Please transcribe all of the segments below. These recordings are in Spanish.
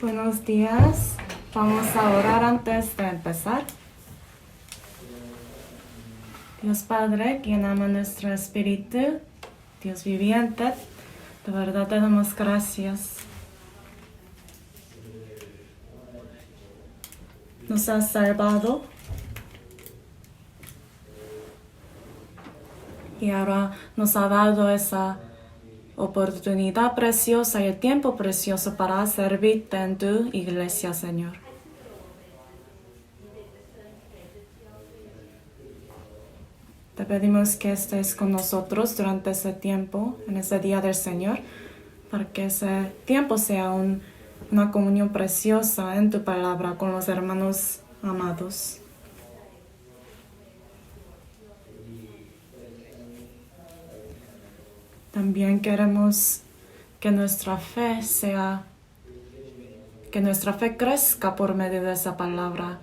Buenos días. Vamos a orar antes de empezar. Dios Padre, quien ama nuestro espíritu, Dios viviente, de verdad te damos gracias. Nos has salvado y ahora nos ha dado esa oportunidad preciosa y el tiempo precioso para servirte en tu iglesia, Señor. Te pedimos que estés con nosotros durante ese tiempo, en ese día del Señor, para que ese tiempo sea una comunión preciosa en tu palabra con los hermanos amados. También queremos que nuestra fe crezca por medio de esa palabra.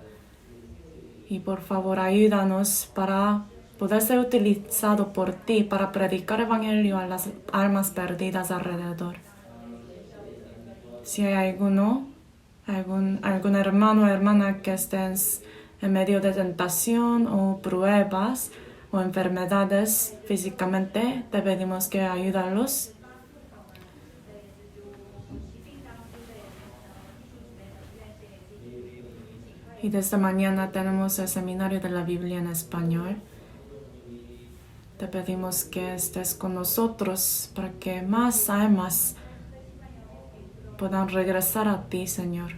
Y por favor, ayúdanos para poder ser utilizado por ti para predicar el evangelio a las almas perdidas alrededor. Si hay algún hermano o hermana que esté en medio de tentación o pruebas o enfermedades físicamente, te pedimos que ayúdalos. Y desde mañana tenemos el seminario de la Biblia en español. Te pedimos que estés con nosotros para que más almas puedan regresar a ti, Señor.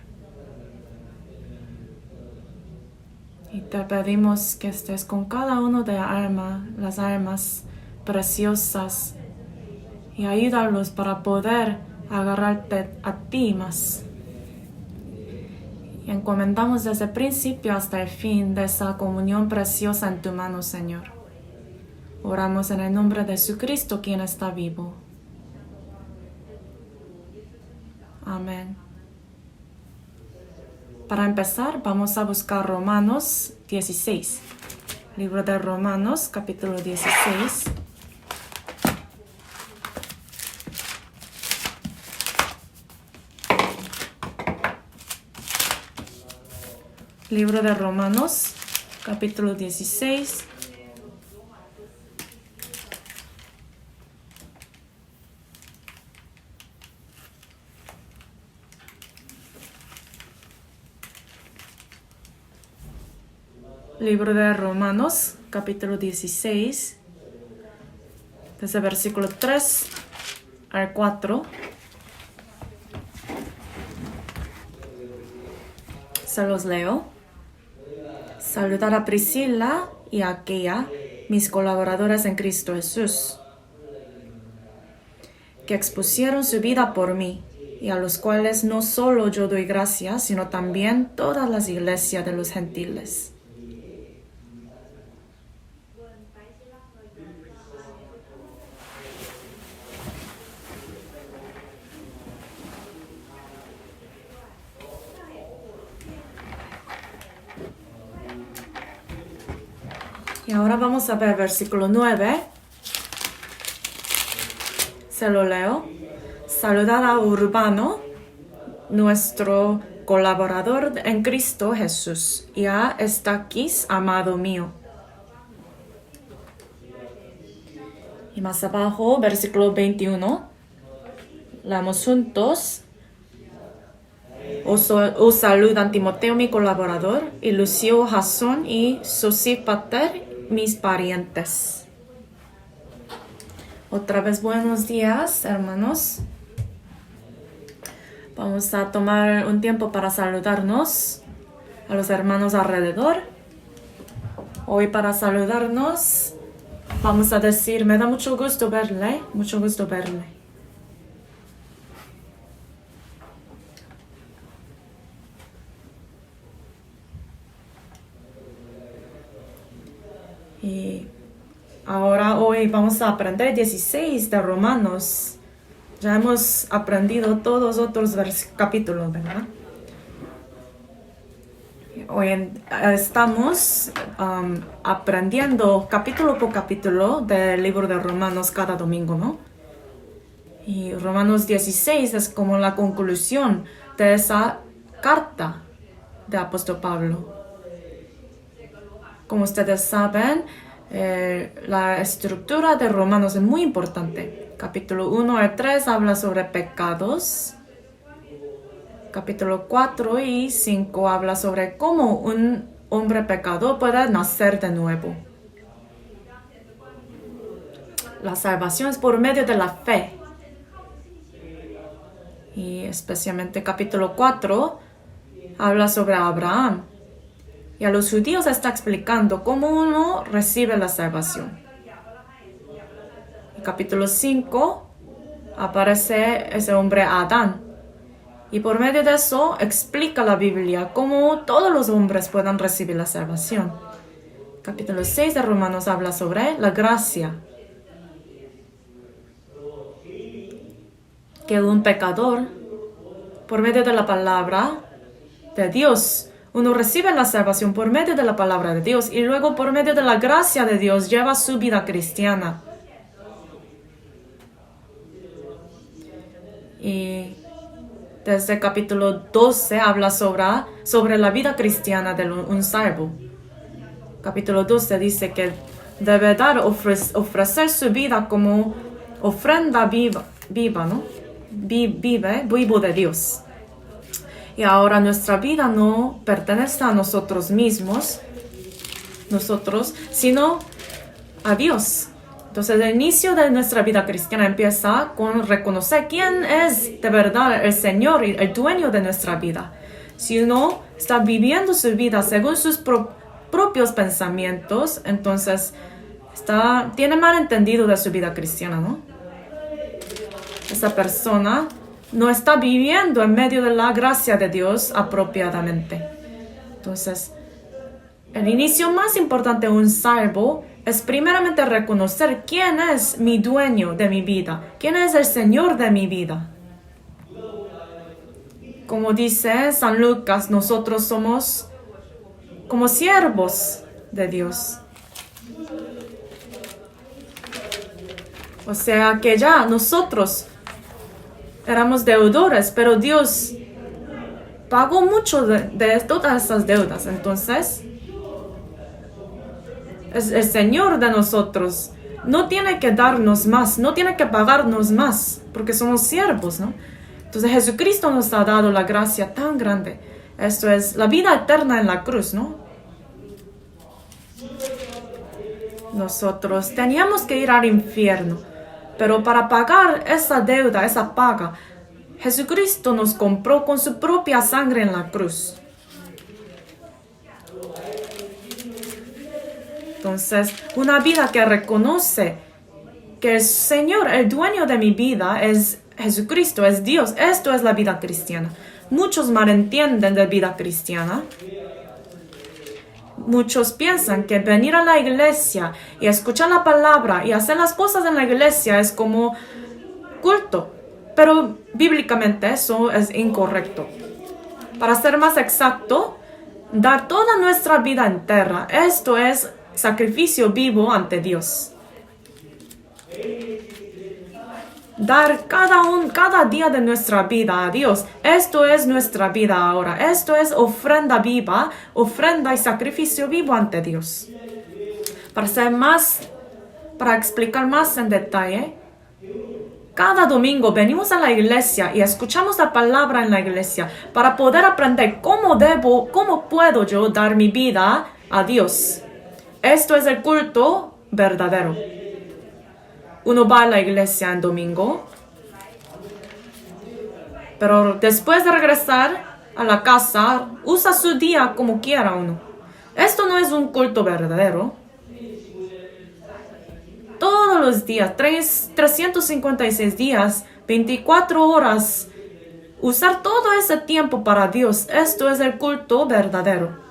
Y te pedimos que estés con cada uno de las almas preciosas y ayúdalos para poder agarrarte a ti más. Y encomendamos desde el principio hasta el fin de esa comunión preciosa en tu mano, Señor. Oramos en el nombre de Jesucristo, quien está vivo. Amén. Para empezar, vamos a buscar Romanos 16. Libro de Romanos, capítulo 16. Libro de Romanos, capítulo 16. Libro de Romanos, capítulo 16, desde el versículo 3 al 4. Se los leo. Saludar a Priscila y a Aquila, mis colaboradores en Cristo Jesús, que expusieron su vida por mí, y a los cuales no solo yo doy gracias, sino también todas las iglesias de los gentiles. Y ahora vamos a ver versículo 9. Se lo leo. Saludad a Urbano, nuestro colaborador en Cristo Jesús, y a Estaquis, amado mío. Y más abajo, versículo 21. Leamos juntos. Os saludan Timoteo, mi colaborador, y Lucio, Jasón y Sosípater, mis parientes. Otra vez buenos días, hermanos. Vamos a tomar un tiempo para saludarnos a los hermanos alrededor. Hoy para saludarnos vamos a decir, me da mucho gusto verle, mucho gusto verle. Y ahora hoy vamos a aprender 16 de Romanos. Ya hemos aprendido todos los otros capítulos, ¿verdad? Hoy estamos aprendiendo capítulo por capítulo del libro de Romanos cada domingo, ¿no? Y Romanos 16 es como la conclusión de esa carta de apóstol Pablo. Como ustedes saben, la estructura de Romanos es muy importante. Capítulo 1 al 3 habla sobre pecados. Capítulo 4 y 5 habla sobre cómo un hombre pecador puede nacer de nuevo. La salvación es por medio de la fe. Y especialmente capítulo 4 habla sobre Abraham. Y a los judíos está explicando cómo uno recibe la salvación. En capítulo 5 aparece ese hombre Adán. Y por medio de eso explica la Biblia cómo todos los hombres puedan recibir la salvación. Capítulo 6 de Romanos habla sobre la gracia. Que un pecador, por medio de la palabra de Dios, uno recibe la salvación por medio de la palabra de Dios y luego por medio de la gracia de Dios lleva su vida cristiana. Y desde el capítulo 12 habla sobre la vida cristiana de un salvo. Capítulo 12 dice que debe ofrecer su vida como ofrenda viva, ¿no? Vivo de Dios. Y ahora nuestra vida no pertenece a nosotros mismos, sino a Dios. Entonces el inicio de nuestra vida cristiana empieza con reconocer quién es de verdad el Señor y el dueño de nuestra vida. Si uno está viviendo su vida según sus propios pensamientos, entonces tiene mal entendido de su vida cristiana, ¿no? Esa persona no está viviendo en medio de la gracia de Dios apropiadamente. Entonces, el inicio más importante de un salvo es primeramente reconocer quién es mi dueño de mi vida, quién es el Señor de mi vida. Como dice San Lucas, nosotros somos como siervos de Dios. O sea que ya nosotros éramos deudores, pero Dios pagó mucho de todas esas deudas. Entonces, es el Señor de nosotros. No tiene que darnos más, no tiene que pagarnos más, porque somos siervos, ¿no? Entonces, Jesucristo nos ha dado la gracia tan grande. Esto es la vida eterna en la cruz, ¿no? Nosotros teníamos que ir al infierno, pero para pagar esa deuda, esa paga, Jesucristo nos compró con su propia sangre en la cruz. Entonces, una vida que reconoce que el Señor, el dueño de mi vida, es Jesucristo, es Dios. Esto es la vida cristiana. Muchos malentienden de vida cristiana. Muchos piensan que venir a la iglesia y escuchar la palabra y hacer las cosas en la iglesia es como culto. Pero bíblicamente eso es incorrecto. Para ser más exacto, dar toda nuestra vida entera, esto es sacrificio vivo ante Dios. Dar cada día de nuestra vida a Dios. Esto es nuestra vida ahora. Esto es ofrenda viva, ofrenda y sacrificio vivo ante Dios. Para explicar más en detalle, cada domingo venimos a la iglesia y escuchamos la palabra en la iglesia para poder aprender cómo puedo yo dar mi vida a Dios. Esto es el culto verdadero. Uno va a la iglesia en domingo, pero después de regresar a la casa, usa su día como quiera uno. Esto no es un culto verdadero. Todos los días, 356 días, 24 horas, usar todo ese tiempo para Dios. Esto es el culto verdadero.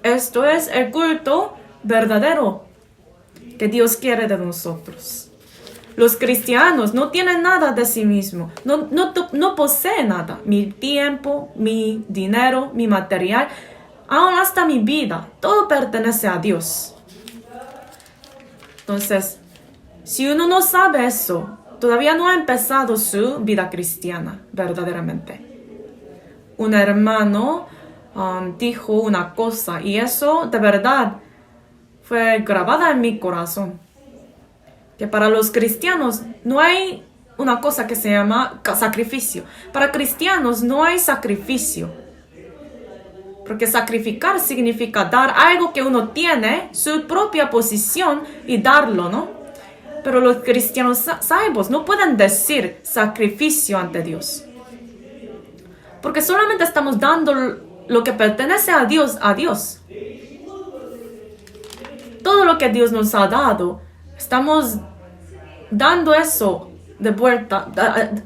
Esto es el culto verdadero que Dios quiere de nosotros. Los cristianos no tienen nada de sí mismos, no poseen nada. Mi tiempo, mi dinero, mi material, aún hasta mi vida, todo pertenece a Dios. Entonces, si uno no sabe eso, todavía no ha empezado su vida cristiana verdaderamente. un hermano dijo una cosa y eso de verdad fue grabada en mi corazón. Que para los cristianos no hay una cosa que se llama sacrificio. Para cristianos no hay sacrificio. Porque sacrificar significa dar algo que uno tiene, su propia posición, y darlo, ¿no? Pero los cristianos salvos no pueden decir sacrificio ante Dios. Porque solamente estamos dando lo que pertenece a Dios, a Dios. Todo lo que Dios nos ha dado, estamos dando eso de vuelta,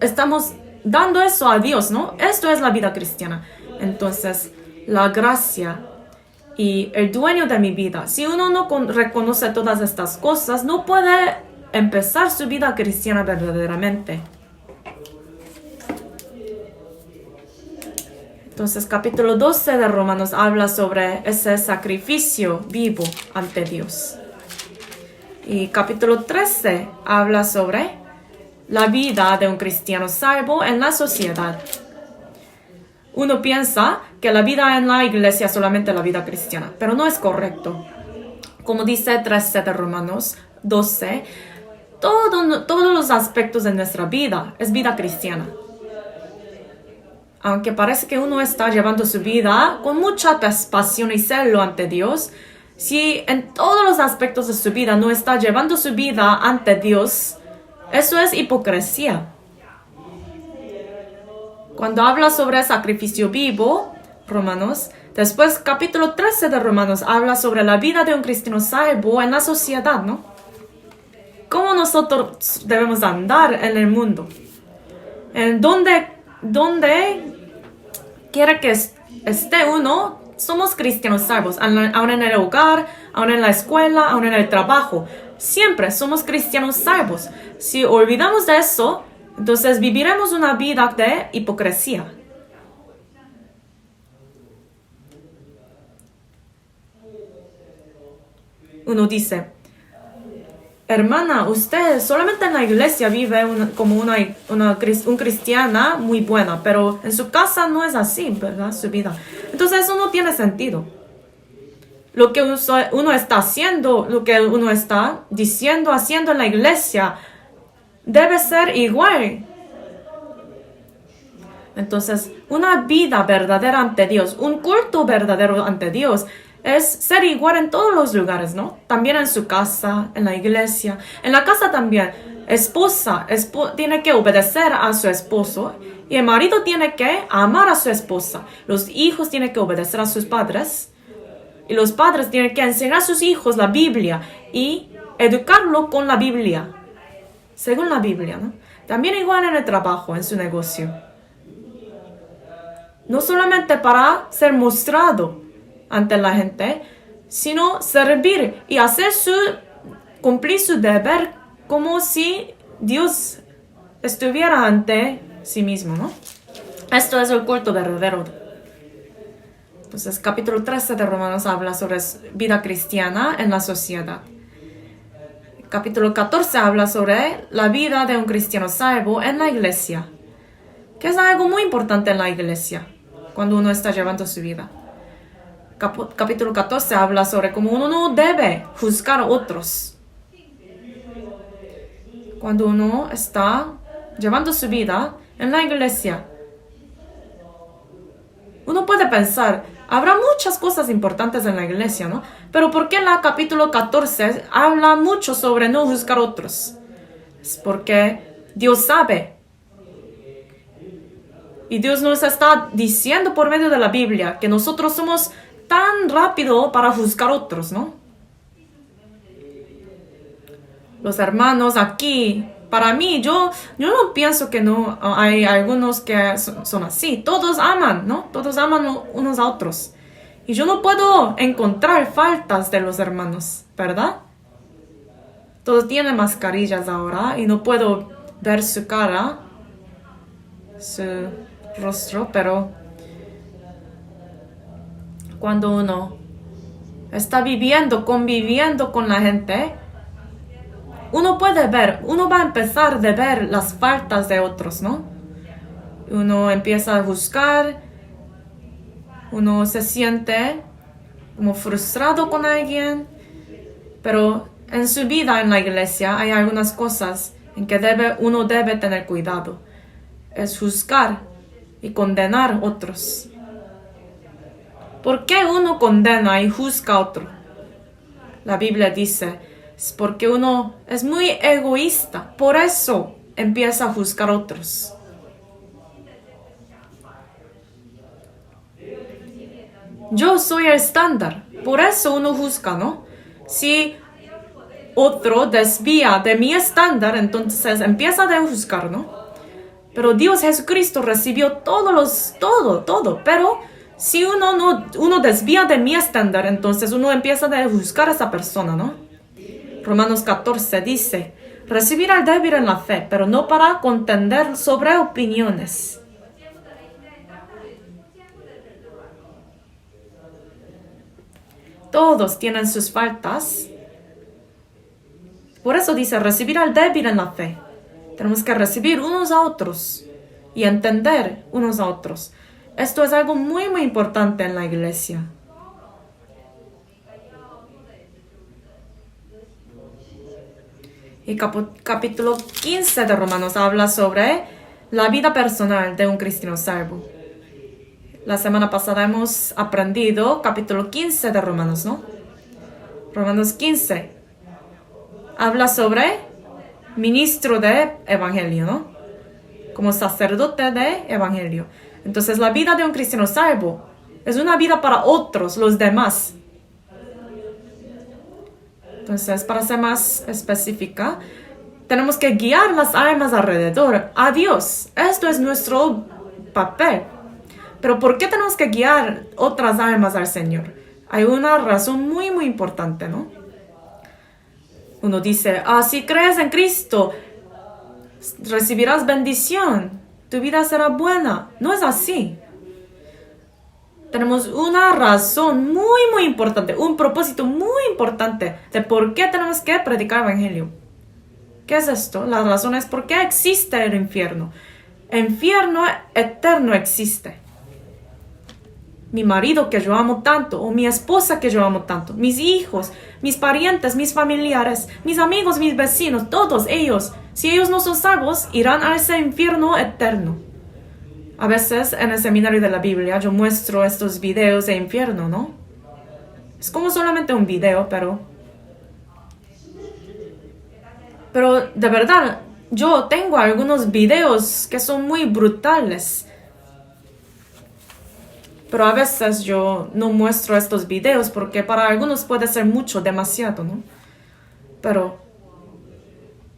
estamos dando eso a Dios, ¿no? Esto es la vida cristiana. Entonces, la gracia y el dueño de mi vida, si uno no reconoce todas estas cosas, no puede empezar su vida cristiana verdaderamente. Entonces, capítulo 12 de Romanos habla sobre ese sacrificio vivo ante Dios. Y capítulo 13 habla sobre la vida de un cristiano salvo en la sociedad. Uno piensa que la vida en la iglesia es solamente la vida cristiana, pero no es correcto. Como dice 13 de Romanos 12, todos los aspectos de nuestra vida es vida cristiana. Aunque parece que uno está llevando su vida con mucha pasión y celo ante Dios, si en todos los aspectos de su vida no está llevando su vida ante Dios, eso es hipocresía. Cuando habla sobre sacrificio vivo, Romanos, después capítulo 13 de Romanos habla sobre la vida de un cristiano salvo en la sociedad, ¿no? ¿Cómo nosotros debemos andar en el mundo? En donde quiera que esté uno, somos cristianos salvos, aún en el hogar, aún en la escuela, aún en el trabajo. Siempre somos cristianos salvos. Si olvidamos de eso, entonces viviremos una vida de hipocresía. Uno dice, hermana, usted solamente en la iglesia vive como un cristiana muy buena, pero en su casa no es así, ¿verdad? Su vida. Entonces eso no tiene sentido. Lo que uno está haciendo, lo que uno está diciendo, haciendo en la iglesia, debe ser igual. Entonces, una vida verdadera ante Dios, un culto verdadero ante Dios, es ser igual en todos los lugares, ¿no? También en su casa, en la iglesia. En la casa también, esposa tiene que obedecer a su esposo y el marido tiene que amar a su esposa. Los hijos tienen que obedecer a sus padres y los padres tienen que enseñar a sus hijos la Biblia y educarlo con la Biblia, según la Biblia, ¿no? También igual en el trabajo, en su negocio. No solamente para ser mostrado ante la gente, sino servir y cumplir su deber como si Dios estuviera ante sí mismo, ¿no? Esto es el culto verdadero. Entonces, capítulo 13 de Romanos habla sobre vida cristiana en la sociedad. Capítulo 14 habla sobre la vida de un cristiano salvo en la iglesia, que es algo muy importante en la iglesia, cuando uno está llevando su vida. Capítulo 14 habla sobre cómo uno no debe juzgar a otros. Cuando uno está llevando su vida en la iglesia, uno puede pensar, habrá muchas cosas importantes en la iglesia, ¿no? Pero ¿por qué en el capítulo 14 habla mucho sobre no juzgar a otros? Es porque Dios sabe. Y Dios nos está diciendo por medio de la Biblia que nosotros somos tan rápido para juzgar a otros, ¿no? Los hermanos aquí, para mí, yo no pienso que no hay algunos que son así. Todos aman, ¿no? Todos aman unos a otros. Y yo no puedo encontrar faltas de los hermanos, ¿verdad? Todos tienen mascarillas ahora y no puedo ver su cara, su rostro, pero cuando uno está conviviendo con la gente, uno va a empezar a ver las faltas de otros, ¿no? Uno empieza a juzgar Uno se siente como frustrado con alguien, pero en su vida en la iglesia hay algunas cosas en que uno debe tener cuidado. Es juzgar y condenar a otros. ¿Por qué uno condena y juzga a otro? La Biblia dice, es porque uno es muy egoísta, por eso empieza a juzgar a otros. Yo soy el estándar, por eso uno juzga, ¿no? Si otro desvía de mi estándar, entonces empieza a juzgar, ¿no? Pero Dios Jesucristo recibió todo. Pero si uno desvía de mi estándar, entonces uno empieza a juzgar a esa persona, ¿no? Romanos 14 dice, recibir al débil en la fe, pero no para contender sobre opiniones. Todos tienen sus faltas. Por eso dice, recibir al débil en la fe. Tenemos que recibir unos a otros y entender unos a otros. Esto es algo muy importante en la iglesia. Y capítulo 15 de Romanos habla sobre la vida personal de un cristiano salvo. La semana pasada hemos aprendido capítulo 15 de Romanos, ¿no? Romanos 15 habla sobre ministro de evangelio, ¿no? Como sacerdote de evangelio. Entonces la vida de un cristiano salvo es una vida para otros, los demás. Entonces, para ser más específica, tenemos que guiar las almas alrededor a Dios. Esto es nuestro papel. Pero ¿por qué tenemos que guiar otras almas al Señor? Hay una razón muy importante, ¿no? Uno dice, si crees en Cristo, recibirás bendición, tu vida será buena. No es así. Tenemos una razón muy importante, un propósito muy importante de por qué tenemos que predicar el evangelio. ¿Qué es esto? La razón es por qué existe el infierno. El infierno eterno existe. Mi marido que yo amo tanto, o mi esposa que yo amo tanto, mis hijos, mis parientes, mis familiares, mis amigos, mis vecinos, todos ellos, si ellos no son salvos, irán a ese infierno eterno. A veces en el seminario de la Biblia yo muestro estos videos de infierno, ¿no? Es como solamente un video, pero de verdad, yo tengo algunos videos que son muy brutales. Pero a veces yo no muestro estos videos porque para algunos puede ser mucho, demasiado, ¿no? Pero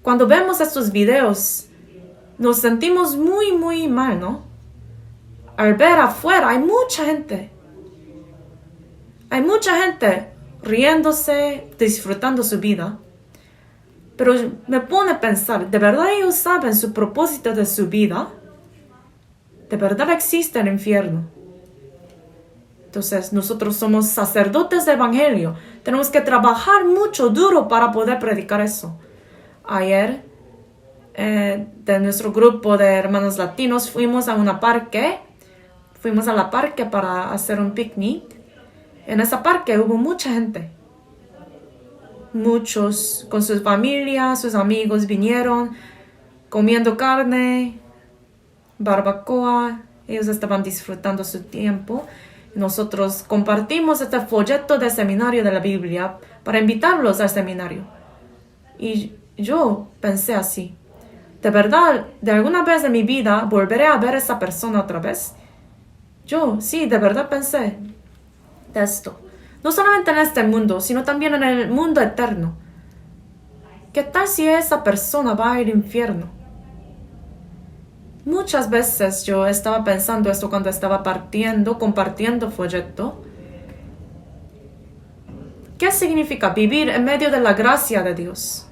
cuando vemos estos videos, nos sentimos muy mal, ¿no? Al ver afuera hay mucha gente. Hay mucha gente riéndose, disfrutando su vida. Pero me pone a pensar, ¿de verdad ellos saben su propósito de su vida? ¿De verdad existe el infierno? Entonces, nosotros somos sacerdotes del evangelio. Tenemos que trabajar mucho, duro para poder predicar eso. Ayer, de nuestro grupo de hermanos latinos, fuimos a la parque para hacer un picnic. En ese parque hubo mucha gente. Muchos con sus familias, sus amigos vinieron comiendo carne, barbacoa. Ellos estaban disfrutando su tiempo. Nosotros compartimos este folleto de seminario de la Biblia para invitarlos al seminario. Y yo pensé así, ¿de verdad, de alguna vez en mi vida volveré a ver a esa persona otra vez? Yo, sí, de verdad pensé de esto. No solamente en este mundo, sino también en el mundo eterno. ¿Qué tal si esa persona va al infierno? Muchas veces yo estaba pensando esto cuando estaba compartiendo folleto. ¿Qué significa vivir en medio de la gracia de Dios?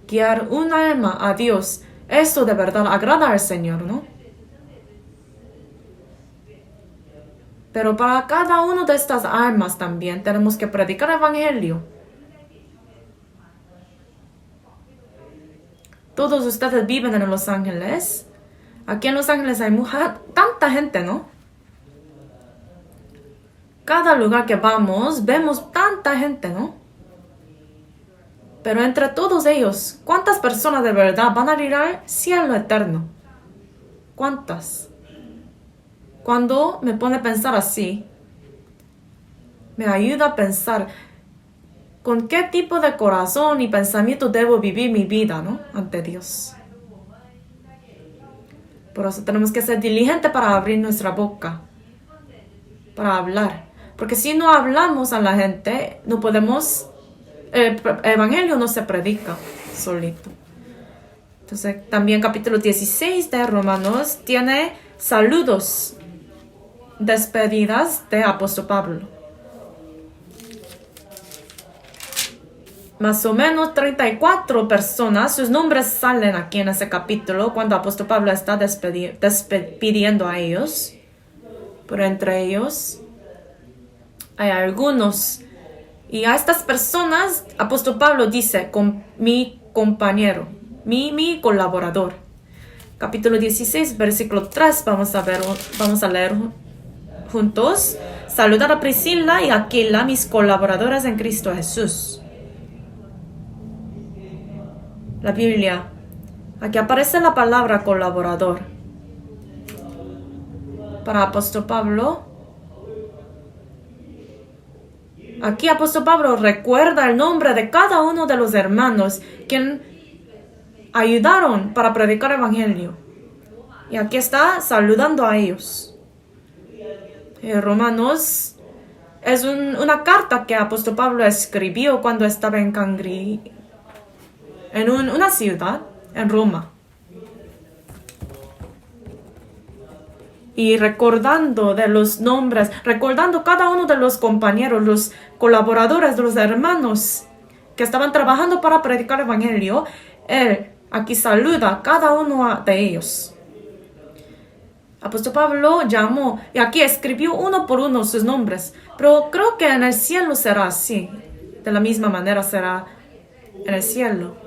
Guiar un alma a Dios, eso de verdad agrada al Señor, ¿no? Pero para cada una de estas almas también tenemos que predicar el evangelio. Todos ustedes viven en Los Ángeles. Aquí en Los Ángeles hay tanta gente, ¿no? Cada lugar que vamos, vemos tanta gente, ¿no? Pero entre todos ellos, ¿cuántas personas de verdad van a ir al cielo eterno? ¿Cuántas? Cuando me pone a pensar así, me ayuda a pensar con qué tipo de corazón y pensamiento debo vivir mi vida, ¿no? Ante Dios. Por eso tenemos que ser diligentes para abrir nuestra boca, para hablar. Porque si no hablamos a la gente, no podemos, el evangelio no se predica solito. Entonces, también capítulo 16 de Romanos tiene saludos, despedidas de apóstol Pablo. Más o menos 34 personas, sus nombres salen aquí en ese capítulo cuando apóstol Pablo está despidiendo a ellos. Pero entre ellos hay algunos. Y a estas personas, apóstol Pablo dice, con mi compañero, mi colaborador. Capítulo 16, versículo 3, vamos a leer juntos. Saludar a Priscila y Aquila, mis colaboradores en Cristo Jesús. La Biblia, aquí aparece la palabra colaborador. Para apóstol Pablo, aquí apóstol Pablo recuerda el nombre de cada uno de los hermanos quien ayudaron para predicar el evangelio. Y aquí está saludando a ellos. Romanos es una carta que apóstol Pablo escribió cuando estaba en Cangri, en una ciudad, en Roma. Y recordando de los nombres, recordando cada uno de los compañeros, los colaboradores, los hermanos que estaban trabajando para predicar el evangelio, él aquí saluda a cada uno de ellos. Apóstol Pablo llamó y aquí escribió uno por uno sus nombres, pero creo que en el cielo será así. De la misma manera será en el cielo.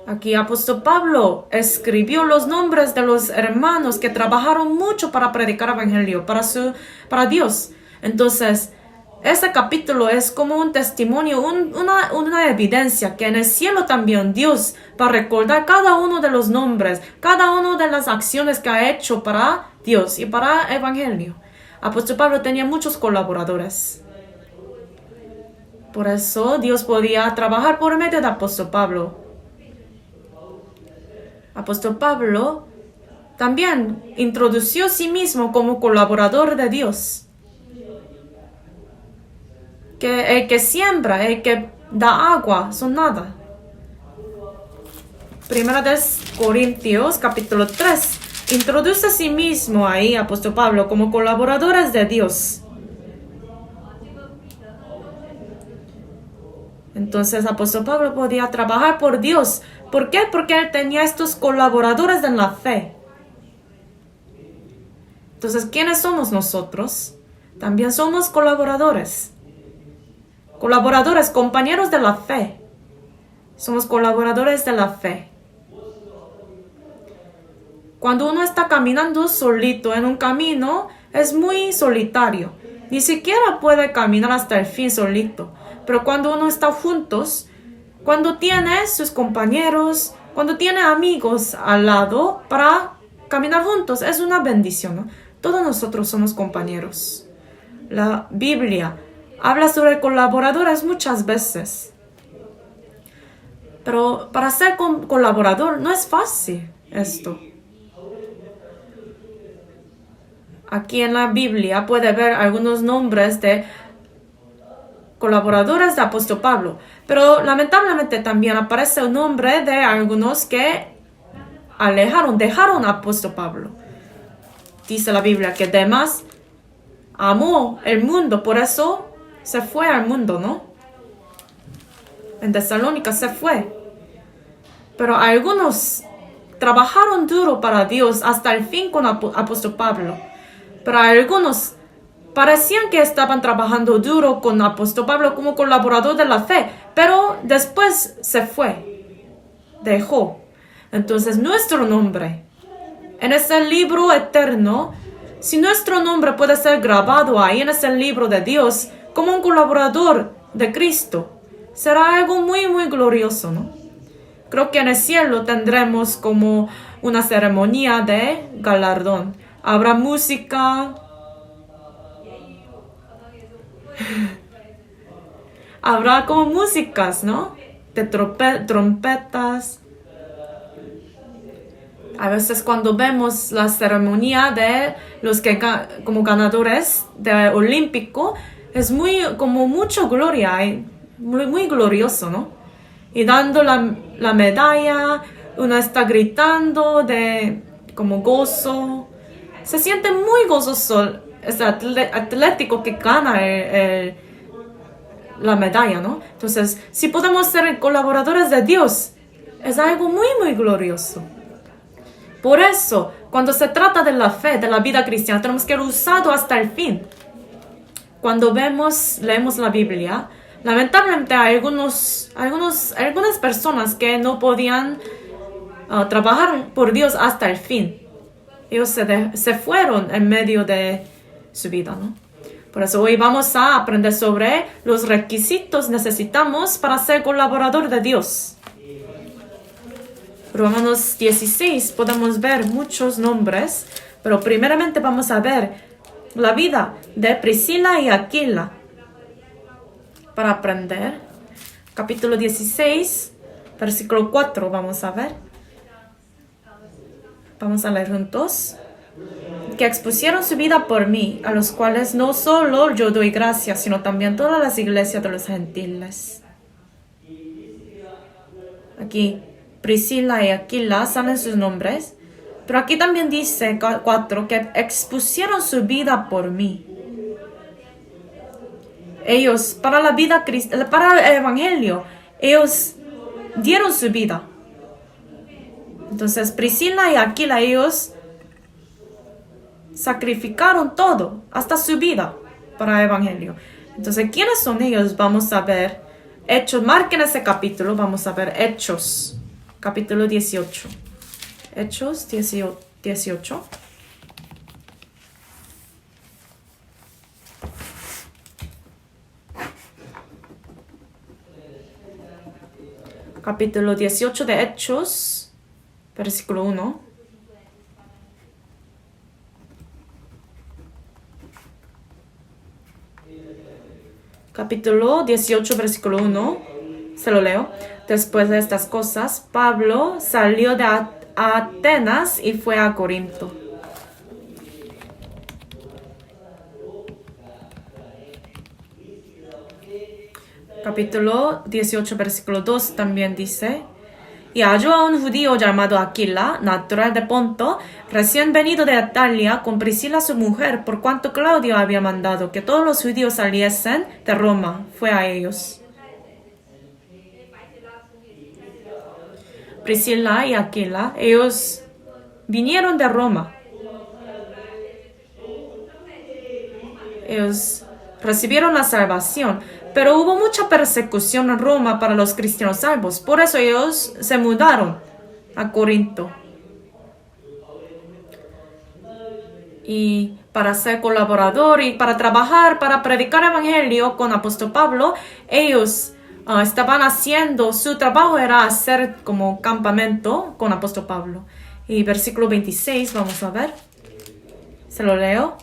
Aquí apóstol Pablo escribió los nombres de los hermanos que trabajaron mucho para predicar el evangelio, para Dios. Entonces, este capítulo es como un testimonio, una evidencia que en el cielo también Dios va a recordar cada uno de los nombres, cada una de las acciones que ha hecho para Dios y para el evangelio. Apóstol Pablo tenía muchos colaboradores. Por eso Dios podía trabajar por medio de apóstol Pablo. Apóstol Pablo también introdució a sí mismo como colaborador de Dios. Que el que siembra, el que da agua, son nada. Primera de Corintios, capítulo 3, introduce a sí mismo ahí, apóstol Pablo, como colaboradores de Dios. Entonces, apóstol Pablo podía trabajar por Dios. ¿Por qué? Porque él tenía estos colaboradores en la fe. Entonces, ¿quiénes somos nosotros? También somos colaboradores. Colaboradores, compañeros de la fe. Somos colaboradores de la fe. Cuando uno está caminando solito en un camino, es muy solitario. Ni siquiera puede caminar hasta el fin solito. Pero cuando uno está juntos, cuando tiene sus compañeros, cuando tiene amigos al lado para caminar juntos, es una bendición, ¿no? Todos nosotros somos compañeros. La Biblia habla sobre colaboradores muchas veces. Pero para ser colaborador no es fácil esto. Aquí en la Biblia puede ver algunos nombres de colaboradores de apóstol Pablo. Pero lamentablemente también aparece el nombre de algunos que dejaron a apóstol Pablo. Dice la Biblia que Demas amó el mundo, por eso se fue al mundo, ¿no? En Tesalónica se fue. Pero algunos trabajaron duro para Dios hasta el fin con apóstol Pablo. Pero algunos parecían que estaban trabajando duro con apóstol Pablo como colaborador de la fe, pero después se fue, dejó. Entonces, nuestro nombre en ese libro eterno, si nuestro nombre puede ser grabado ahí en ese libro de Dios como un colaborador de Cristo, será algo muy, muy glorioso, ¿no? Creo que en el cielo tendremos como una ceremonia de galardón. Habrá música. Habrá como músicas, ¿no? De trompetas. A veces cuando vemos la ceremonia de los que como ganadores de olímpico, es muy, como mucha gloria, muy, muy glorioso, ¿no? Y dando la medalla, uno está gritando de como gozo. Se siente muy gozoso ese atlético que gana la medalla, ¿no? Entonces, si podemos ser colaboradores de Dios, es algo muy, muy glorioso. Por eso, cuando se trata de la fe, de la vida cristiana, tenemos que usarlo hasta el fin. Cuando leemos la Biblia, lamentablemente hay algunas personas que no podían trabajar por Dios hasta el fin. Ellos se fueron en medio de su vida, ¿no? Por eso hoy vamos a aprender sobre los requisitos que necesitamos para ser colaborador de Dios. Romanos 16 podemos ver muchos nombres, pero primeramente vamos a ver la vida de Priscila y Aquila. Para aprender, capítulo 16, versículo 4, vamos a ver. Vamos a leer juntos. Que expusieron su vida por mí, a los cuales no solo yo doy gracias, sino también todas las iglesias de los gentiles. Aquí, Priscila y Aquila salen sus nombres, pero aquí también dice 4, que expusieron su vida por mí. Ellos, para la vida cristiana, para el evangelio, ellos dieron su vida. Entonces, Priscila y Aquila, ellos sacrificaron todo, hasta su vida, para el evangelio. Entonces, ¿quiénes son ellos? Vamos a ver Hechos, marquen ese capítulo, vamos a ver Hechos, capítulo 18. Hechos 18. Capítulo 18 de Hechos, versículo 1. Capítulo 18, versículo 1. Se lo leo. Después de estas cosas, Pablo salió de Atenas y fue a Corinto. Capítulo 18, versículo 2 también dice: y halló a un judío llamado Aquila, natural de Ponto, recién venido de Italia, con Priscila su mujer, por cuanto Claudio había mandado que todos los judíos saliesen de Roma. Fue a ellos. Priscila y Aquila, ellos vinieron de Roma. Ellos recibieron la salvación, pero hubo mucha persecución en Roma para los cristianos salvos. Por eso ellos se mudaron a Corinto. Y para ser colaborador y para trabajar, para predicar el evangelio con apóstol Pablo, ellos estaban haciendo, su trabajo era hacer como campamento con apóstol Pablo. Y versículo 26, vamos a ver. Se lo leo.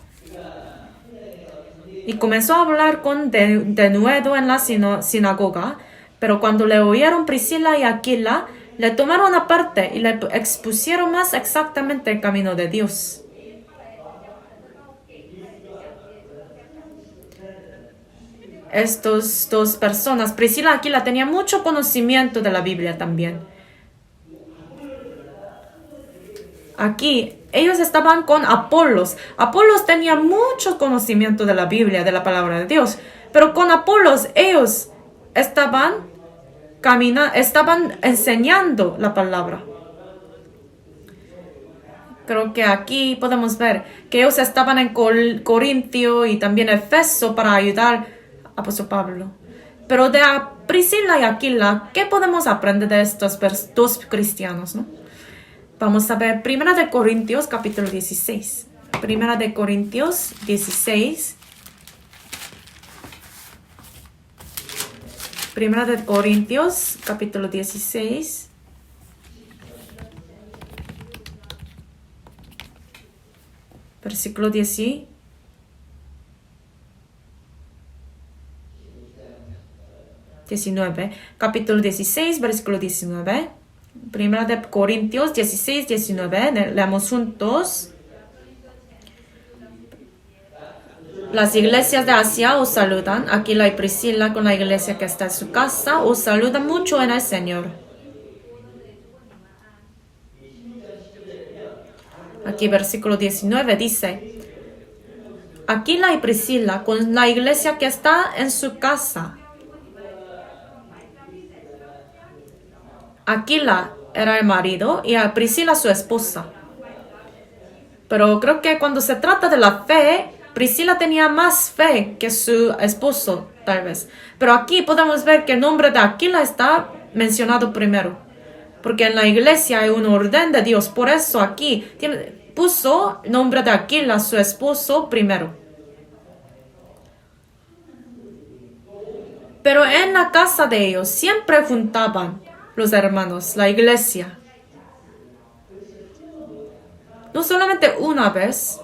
Y comenzó a hablar con denuedo en la sinagoga, pero cuando le oyeron Priscila y Aquila, le tomaron aparte y le expusieron más exactamente el camino de Dios. Estas dos personas, Priscila y Aquila, tenían mucho conocimiento de la Biblia también. Aquí, ellos estaban con Apolos. Apolos tenía mucho conocimiento de la Biblia, de la palabra de Dios. Pero con Apolos, ellos estaban enseñando la palabra. Creo que aquí podemos ver que ellos estaban en Corintio y también Efeso para ayudar a apóstol Pablo. Pero de Priscila y Aquila, ¿qué podemos aprender de estos dos cristianos, no? Vamos a ver 1 Corintios capítulo 16. 1 Corintios 16. 1 Corintios capítulo 16. Versículo 10. 19. Capítulo 16, versículo 19. 1 Corintios 16, 19. Leamos juntos. Las iglesias de Asia os saludan. Aquila y Priscila con la iglesia que está en su casa os saludan mucho en el Señor. Aquí versículo 19 dice: Aquila y Priscila con la iglesia que está en su casa. Aquila era el marido y a Priscila su esposa. Pero creo que cuando se trata de la fe, Priscila tenía más fe que su esposo, tal vez. Pero aquí podemos ver que el nombre de Aquila está mencionado primero. Porque en la iglesia hay un orden de Dios. Por eso aquí puso el nombre de Aquila, su esposo, primero. Pero en la casa de ellos siempre juntaban los hermanos, la iglesia. No solamente una vez.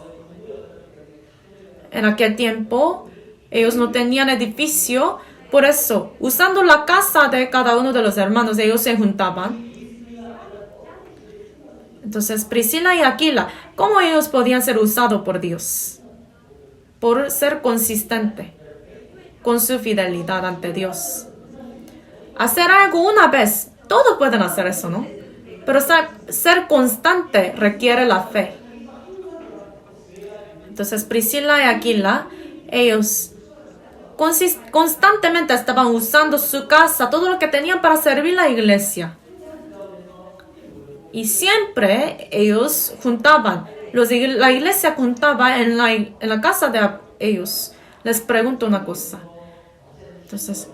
En aquel tiempo, ellos no tenían edificio. Por eso, usando la casa de cada uno de los hermanos, ellos se juntaban. Entonces, Priscila y Aquila, ¿cómo ellos podían ser usados por Dios? Por ser consistente con su fidelidad ante Dios. Hacer algo una vez. Todos pueden hacer eso, ¿no? Pero ser constante requiere la fe. Entonces, Priscila y Aquila, ellos constantemente estaban usando su casa, todo lo que tenían para servir a la iglesia. Y siempre ellos juntaban, la iglesia juntaba en la casa de ellos. Les pregunto una cosa. Entonces,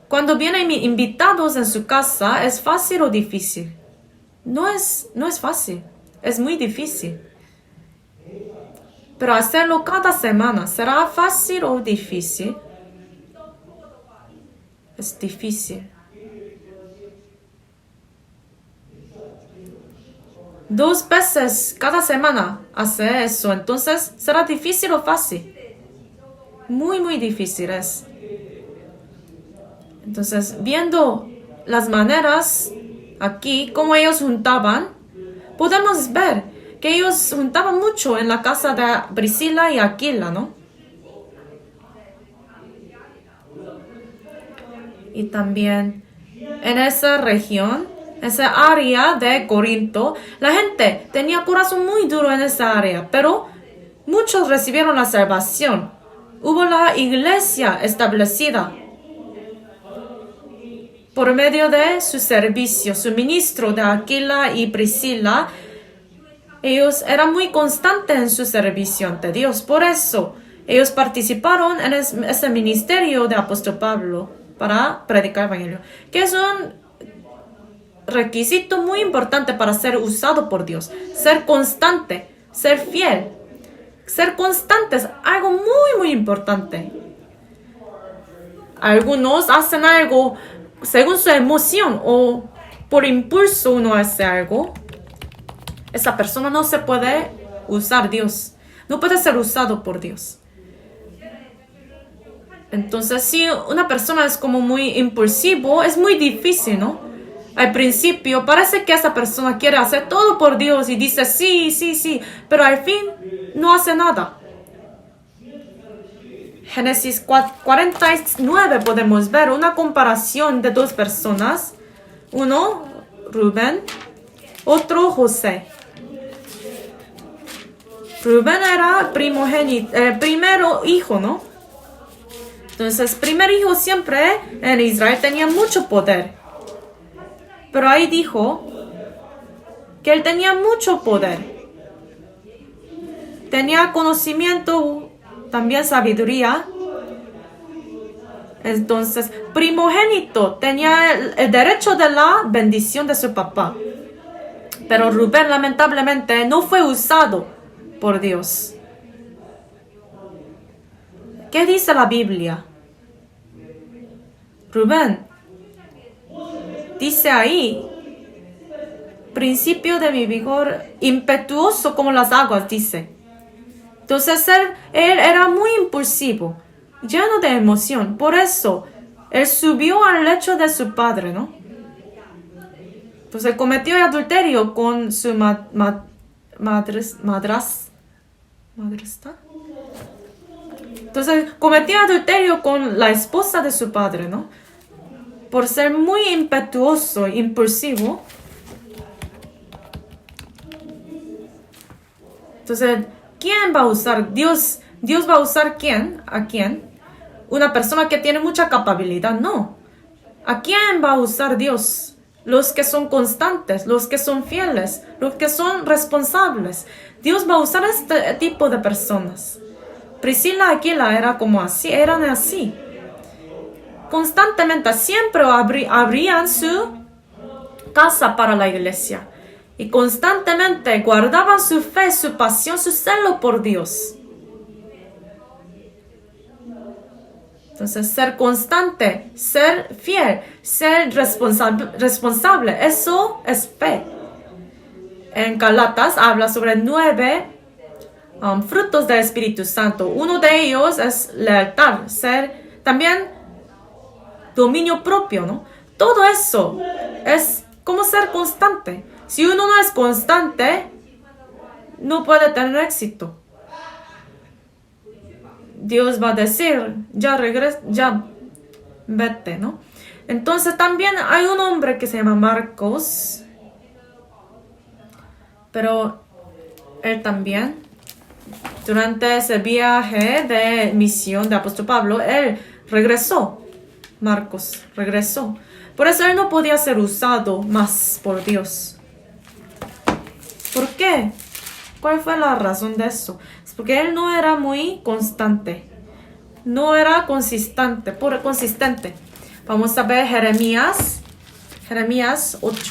cuando vienen invitados en su casa, ¿es fácil o difícil? No es fácil, es muy difícil. Pero hacerlo cada semana, ¿será fácil o difícil? Es difícil. 2 veces cada semana hacer eso, entonces, ¿será difícil o fácil? Muy, muy difícil es. Entonces, viendo las maneras aquí, cómo ellos juntaban, podemos ver que ellos juntaban mucho en la casa de Priscila y Aquila, ¿no? Y también en esa región, esa área de Corinto, la gente tenía corazón muy duro en esa área, pero muchos recibieron la salvación. Hubo la iglesia establecida por medio de su servicio, su ministro de Aquila y Priscila. Ellos eran muy constantes en su servicio ante Dios. Por eso, ellos participaron en ese ministerio de apóstol Pablo para predicar el evangelio, que es un requisito muy importante para ser usado por Dios. Ser constante, ser fiel. Ser constante es algo muy, muy importante. Algunos hacen algo según su emoción o por impulso uno hace algo. Esa persona no se puede usar Dios. No puede ser usado por Dios. Entonces, si una persona es como muy impulsivo, es muy difícil, ¿no? Al principio parece que esa persona quiere hacer todo por Dios y dice sí, sí, sí, pero al fin no hace nada. Génesis 49 podemos ver una comparación de 2 personas. Uno, Rubén, otro, José. Rubén era primogénito, el primero hijo, ¿no? Entonces, primer hijo siempre en Israel tenía mucho poder. Pero ahí dijo que él tenía mucho poder. Tenía conocimiento, también sabiduría. Entonces, primogénito tenía el derecho de la bendición de su papá. Pero Rubén lamentablemente no fue usado por Dios. ¿Qué dice la Biblia? Rubén dice ahí, principio de mi vigor, impetuoso como las aguas, dice. Entonces él era muy impulsivo, lleno de emoción. Por eso, él subió al lecho de su padre, ¿no? Entonces cometió adulterio con su madrastra. Entonces cometió adulterio con la esposa de su padre, ¿no? Por ser muy impetuoso, impulsivo. Entonces, ¿quién va a usar? Dios va a usar ¿quién? ¿A quién? Una persona que tiene mucha capacidad, no. ¿A quién va a usar Dios? Los que son constantes, los que son fieles, los que son responsables. Dios va a usar este tipo de personas. Priscila y Aquila eran así. Constantemente, siempre abrían su casa para la iglesia. Y constantemente guardaban su fe, su pasión, su celo por Dios. Entonces, ser constante, ser fiel, ser responsable, eso es fe. En Gálatas habla sobre 9 frutos del Espíritu Santo. Uno de ellos es lealtad, también dominio propio, ¿no? Todo eso es como ser constante. Si uno no es constante, no puede tener éxito. Dios va a decir, ya vete, ¿no? Entonces también hay un hombre que se llama Marcos, pero él también, durante ese viaje de misión de apóstol Pablo, él regresó. Marcos regresó. Por eso él no podía ser usado más por Dios. ¿Por qué? ¿Cuál fue la razón de eso? Es porque él no era muy constante. No era consistente. Vamos a ver Jeremías 8.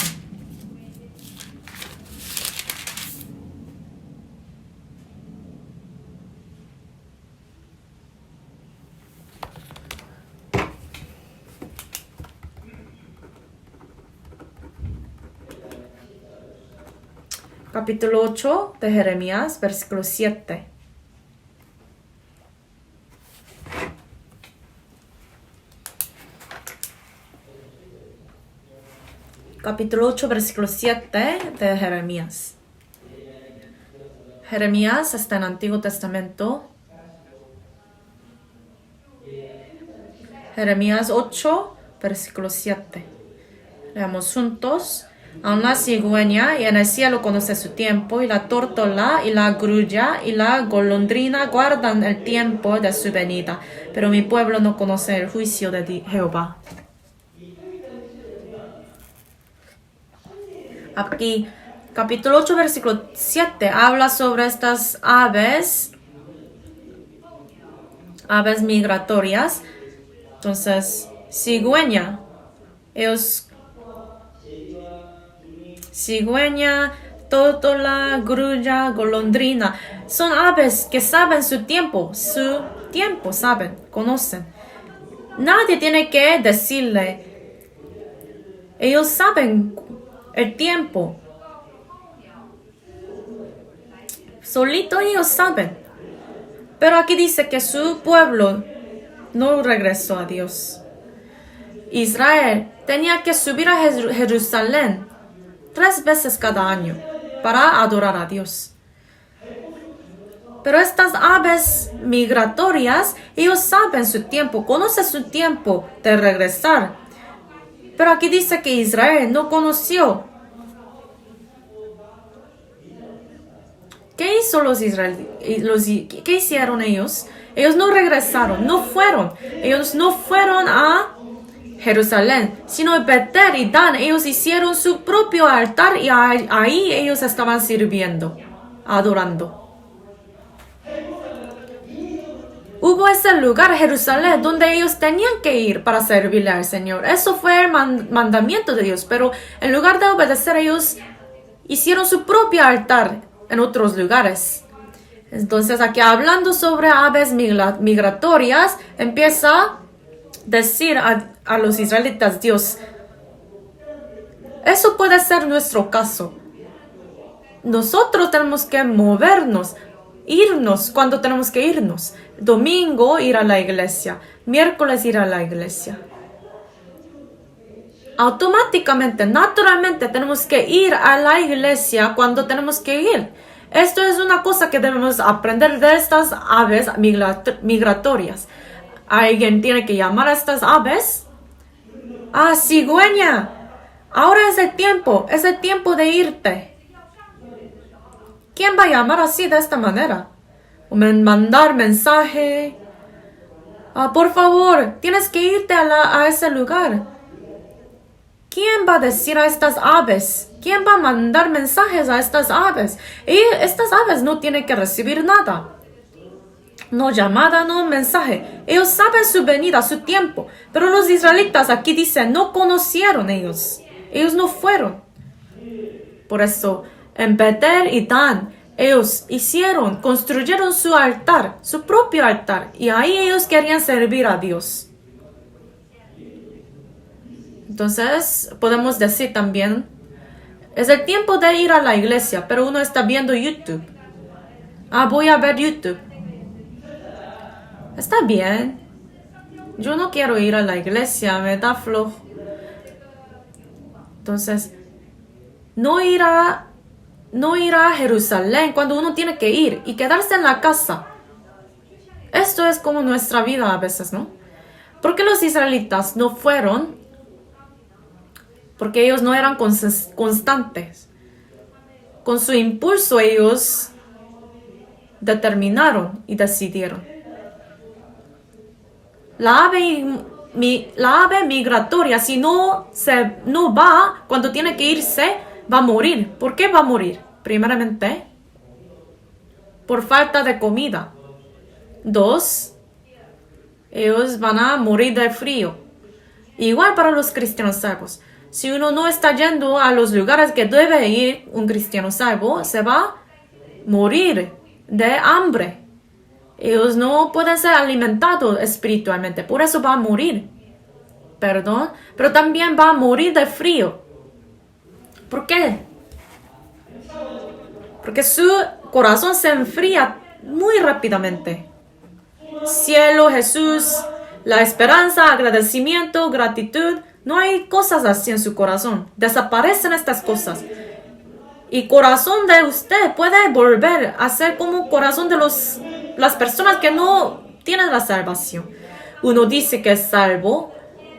Capítulo 8 de Jeremías, versículo 7. Capítulo 8, versículo 7 de Jeremías. Jeremías está en el Antiguo Testamento. Jeremías 8, versículo 7. Leamos juntos. Aún la cigüeña y en el cielo conoce su tiempo, y la tórtola y la grulla y la golondrina guardan el tiempo de su venida, pero mi pueblo no conoce el juicio de Jehová. Aquí, capítulo 8, versículo 7, habla sobre estas aves migratorias. Entonces, cigüeña, tórtola, grulla, golondrina, son aves que saben su tiempo saben, conocen. Nadie tiene que decirle, ellos saben el tiempo. Solito ellos saben. Pero aquí dice que su pueblo no regresó a Dios. Israel tenía que subir a Jerusalén 3 veces cada año para adorar a Dios. Pero estas aves migratorias, ellos saben su tiempo, conocen su tiempo de regresar. Pero aquí dice que Israel no conoció. ¿Qué hizo los israelitas? ¿Qué hicieron ellos? Ellos no regresaron, no fueron. Ellos no fueron a Jerusalén, sino en Betel y Dan. Ellos hicieron su propio altar y ahí ellos estaban sirviendo, adorando. Hubo ese lugar, Jerusalén, donde ellos tenían que ir para servirle al Señor. Eso fue el mandamiento de Dios, pero en lugar de obedecer, ellos hicieron su propio altar en otros lugares. Entonces aquí hablando sobre aves migratorias, empieza a decir a los israelitas, Dios, eso puede ser nuestro caso. Nosotros tenemos que movernos, irnos cuando tenemos que irnos. Domingo ir a la iglesia, miércoles ir a la iglesia. Automáticamente, naturalmente tenemos que ir a la iglesia cuando tenemos que ir. Esto es una cosa que debemos aprender de estas aves migratorias. Alguien tiene que llamar a estas aves. Cigüeña, ahora es el tiempo de irte. ¿Quién va a llamar así de esta manera? Mandar mensaje. Por favor, tienes que irte a ese lugar. ¿Quién va a decir a estas aves? ¿Quién va a mandar mensajes a estas aves? Y estas aves no tienen que recibir nada. No llamada, no mensaje. Ellos saben su venida, su tiempo. Pero los israelitas aquí dicen, no conocieron ellos. Ellos no fueron. Por eso, en Betel y Dan, ellos construyeron su altar, su propio altar. Y ahí ellos querían servir a Dios. Entonces, podemos decir también, es el tiempo de ir a la iglesia, pero uno está viendo YouTube. Voy a ver YouTube. Está bien. Yo no quiero ir a la iglesia, me da flojo. Entonces, no ir a Jerusalén cuando uno tiene que ir y quedarse en la casa. Esto es como nuestra vida a veces, ¿no? ¿Por qué los israelitas no fueron? Porque ellos no eran constantes. Con su impulso ellos determinaron y decidieron. La ave migratoria, si no va cuando tiene que irse, va a morir. ¿Por qué va a morir? Primeramente, por falta de comida. 2, ellos van a morir de frío. Igual para los cristianos salvos. Si uno no está yendo a los lugares que debe ir un cristiano salvo, se va a morir de hambre. Ellos no pueden ser alimentados espiritualmente, por eso va a morir. Pero también va a morir de frío. ¿Por qué? Porque su corazón se enfría muy rápidamente. Cielo, Jesús, la esperanza, agradecimiento, gratitud. No hay cosas así en su corazón. Desaparecen estas cosas. Y corazón de usted puede volver a ser como corazón de las personas que no tienen la salvación. Uno dice que es salvo.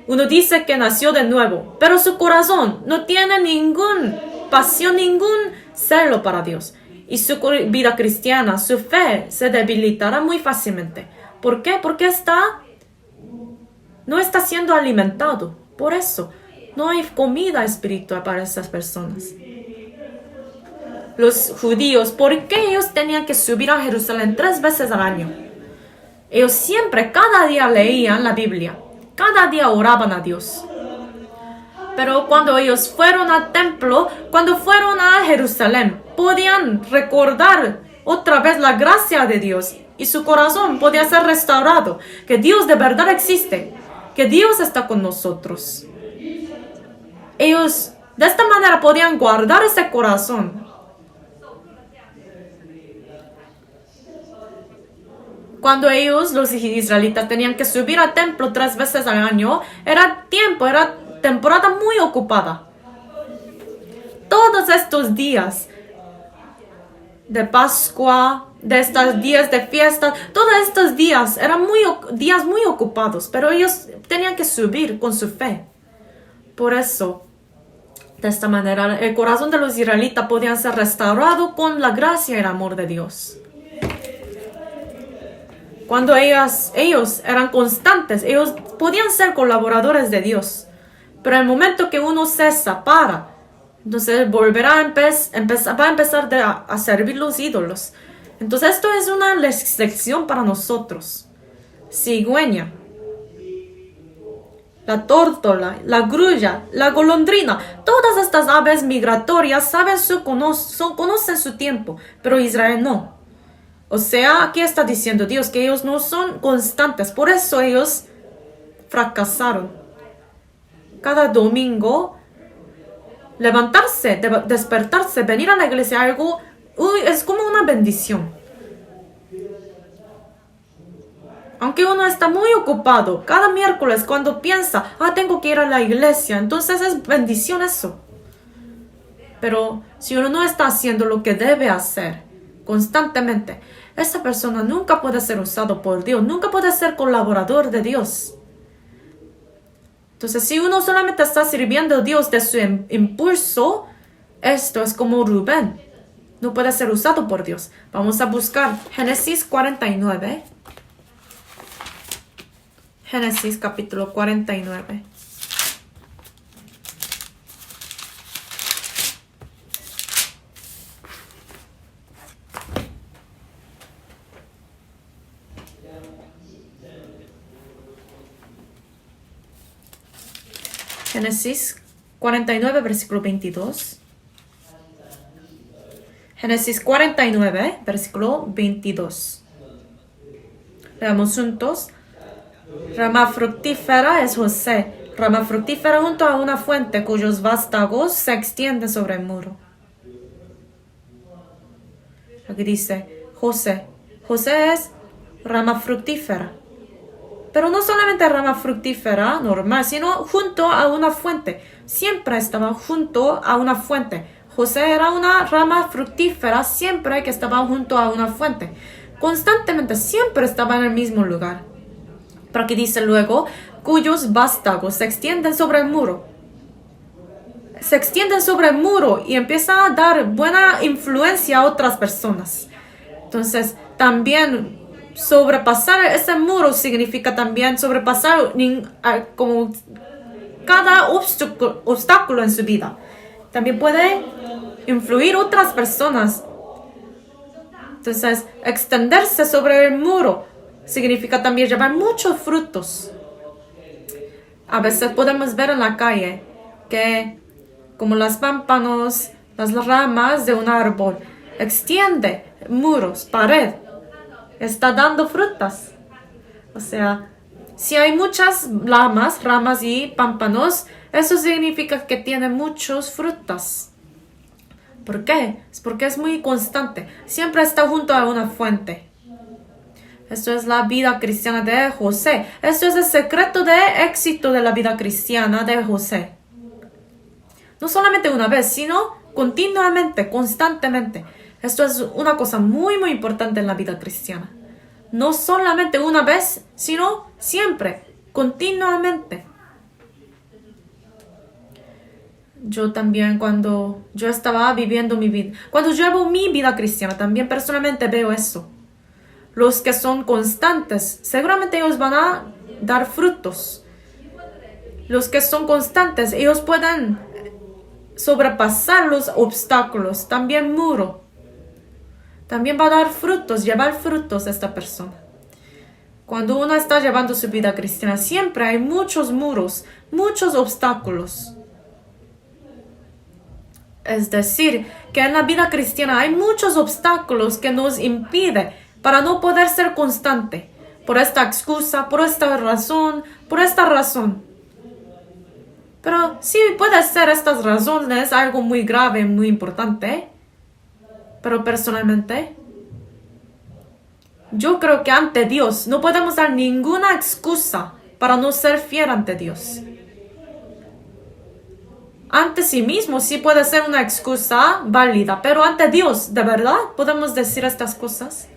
Uno dice que nació de nuevo. Pero su corazón no tiene ninguna pasión, ningún celo para Dios. Y su vida cristiana, su fe se debilitará muy fácilmente. ¿Por qué? Porque no está siendo alimentado. Por eso, no hay comida espiritual para esas personas. Los judíos, ¿por qué ellos tenían que subir a Jerusalén 3 veces al año? Ellos siempre, cada día leían la Biblia. Cada día oraban a Dios. Pero cuando ellos fueron al templo, cuando fueron a Jerusalén, podían recordar otra vez la gracia de Dios. Y su corazón podía ser restaurado. Que Dios de verdad existe. Que Dios está con nosotros. Ellos de esta manera podían guardar ese corazón. Cuando ellos, los israelitas, tenían que subir al templo 3 veces al año, era temporada muy ocupada. Todos estos días de Pascua, de estos días de fiesta, todos estos días eran días muy ocupados, pero ellos tenían que subir con su fe. Por eso, de esta manera, el corazón de los israelitas podía ser restaurado con la gracia y el amor de Dios. Cuando ellos eran constantes, ellos podían ser colaboradores de Dios. Pero en el momento que uno se separa, entonces volverá va a empezar a servir los ídolos. Entonces esto es una lección para nosotros. Cigüeña. la tórtola, la grulla, la golondrina. Todas estas aves migratorias conocen su tiempo, pero Israel no. O sea, aquí está diciendo Dios que ellos no son constantes, por eso ellos fracasaron. Cada domingo, levantarse, despertarse, venir a la iglesia, es como una bendición. Aunque uno está muy ocupado, cada miércoles cuando piensa, tengo que ir a la iglesia, entonces es bendición eso. Pero si uno no está haciendo lo que debe hacer constantemente, esa persona nunca puede ser usado por Dios, nunca puede ser colaborador de Dios. Entonces, si uno solamente está sirviendo a Dios de su impulso, esto es como Rubén. No puede ser usado por Dios. Vamos a buscar Génesis 49. Génesis capítulo 49. Génesis 49, versículo 22. Génesis 49, versículo 22. Leamos juntos. Rama fructífera es José. Rama fructífera junto a una fuente cuyos vástagos se extienden sobre el muro. Aquí dice José. José es rama fructífera. Pero no solamente rama fructífera normal, sino junto a una fuente. Siempre estaba junto a una fuente. José era una rama fructífera siempre que estaba junto a una fuente. Constantemente, siempre estaba en el mismo lugar. Pero aquí dice luego, cuyos vástagos se extienden sobre el muro. Se extienden sobre el muro y empieza a dar buena influencia a otras personas. Entonces, también sobrepasar ese muro significa también sobrepasar como cada obstáculo en su vida. También puede influir otras personas. Entonces, extenderse sobre el muro significa también llevar muchos frutos. A veces podemos ver en la calle que, como los pámpanos, las ramas de un árbol, extiende muros, pared, está dando frutas. O sea, si hay muchas ramas y pámpanos, eso significa que tiene muchas frutas. ¿Por qué? Es porque es muy constante. Siempre está junto a una fuente. Esto es la vida cristiana de José. Esto es el secreto de éxito de la vida cristiana de José. No solamente una vez, sino continuamente, constantemente. Esto es una cosa muy, muy importante en la vida cristiana. No solamente una vez, sino siempre, continuamente. Yo también cuando yo estaba viviendo mi vida, cuando llevo mi vida cristiana, también personalmente veo eso. Los que son constantes, seguramente ellos van a dar frutos. Los que son constantes, ellos pueden sobrepasar los obstáculos, también muro. También va a dar frutos, llevar frutos a esta persona. Cuando uno está llevando su vida cristiana, siempre hay muchos muros, muchos obstáculos. Es decir, que en la vida cristiana hay muchos obstáculos que nos impiden para no poder ser constante. Por esta excusa, por esta razón, por esta razón. Pero sí puede ser estas razones algo muy grave, muy importante. Pero personalmente, yo creo que ante Dios no podemos dar ninguna excusa para no ser fiel ante Dios. Ante sí mismo sí puede ser una excusa válida, pero ante Dios, ¿de verdad podemos decir estas cosas?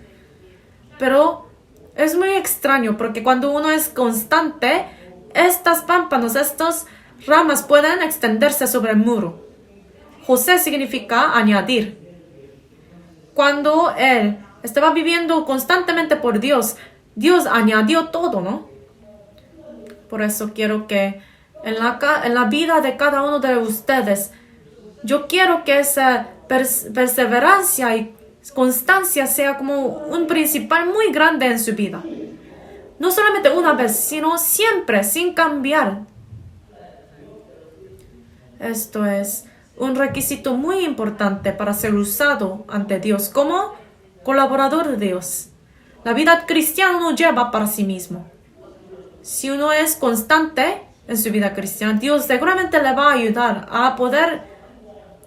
Pero es muy extraño porque cuando uno es constante, estas pámpanos, estas ramas pueden extenderse sobre el muro. José significa añadir. Cuando él estaba viviendo constantemente por Dios, Dios añadió todo, ¿no? Por eso quiero que en la vida de cada uno de ustedes, yo quiero que esa perseverancia y constancia sea como un principal muy grande en su vida. No solamente una vez, sino siempre, sin cambiar. Esto es un requisito muy importante para ser usado ante Dios como colaborador de Dios. La vida cristiana no lleva para sí mismo. Si uno es constante en su vida cristiana, Dios seguramente le va a ayudar a poder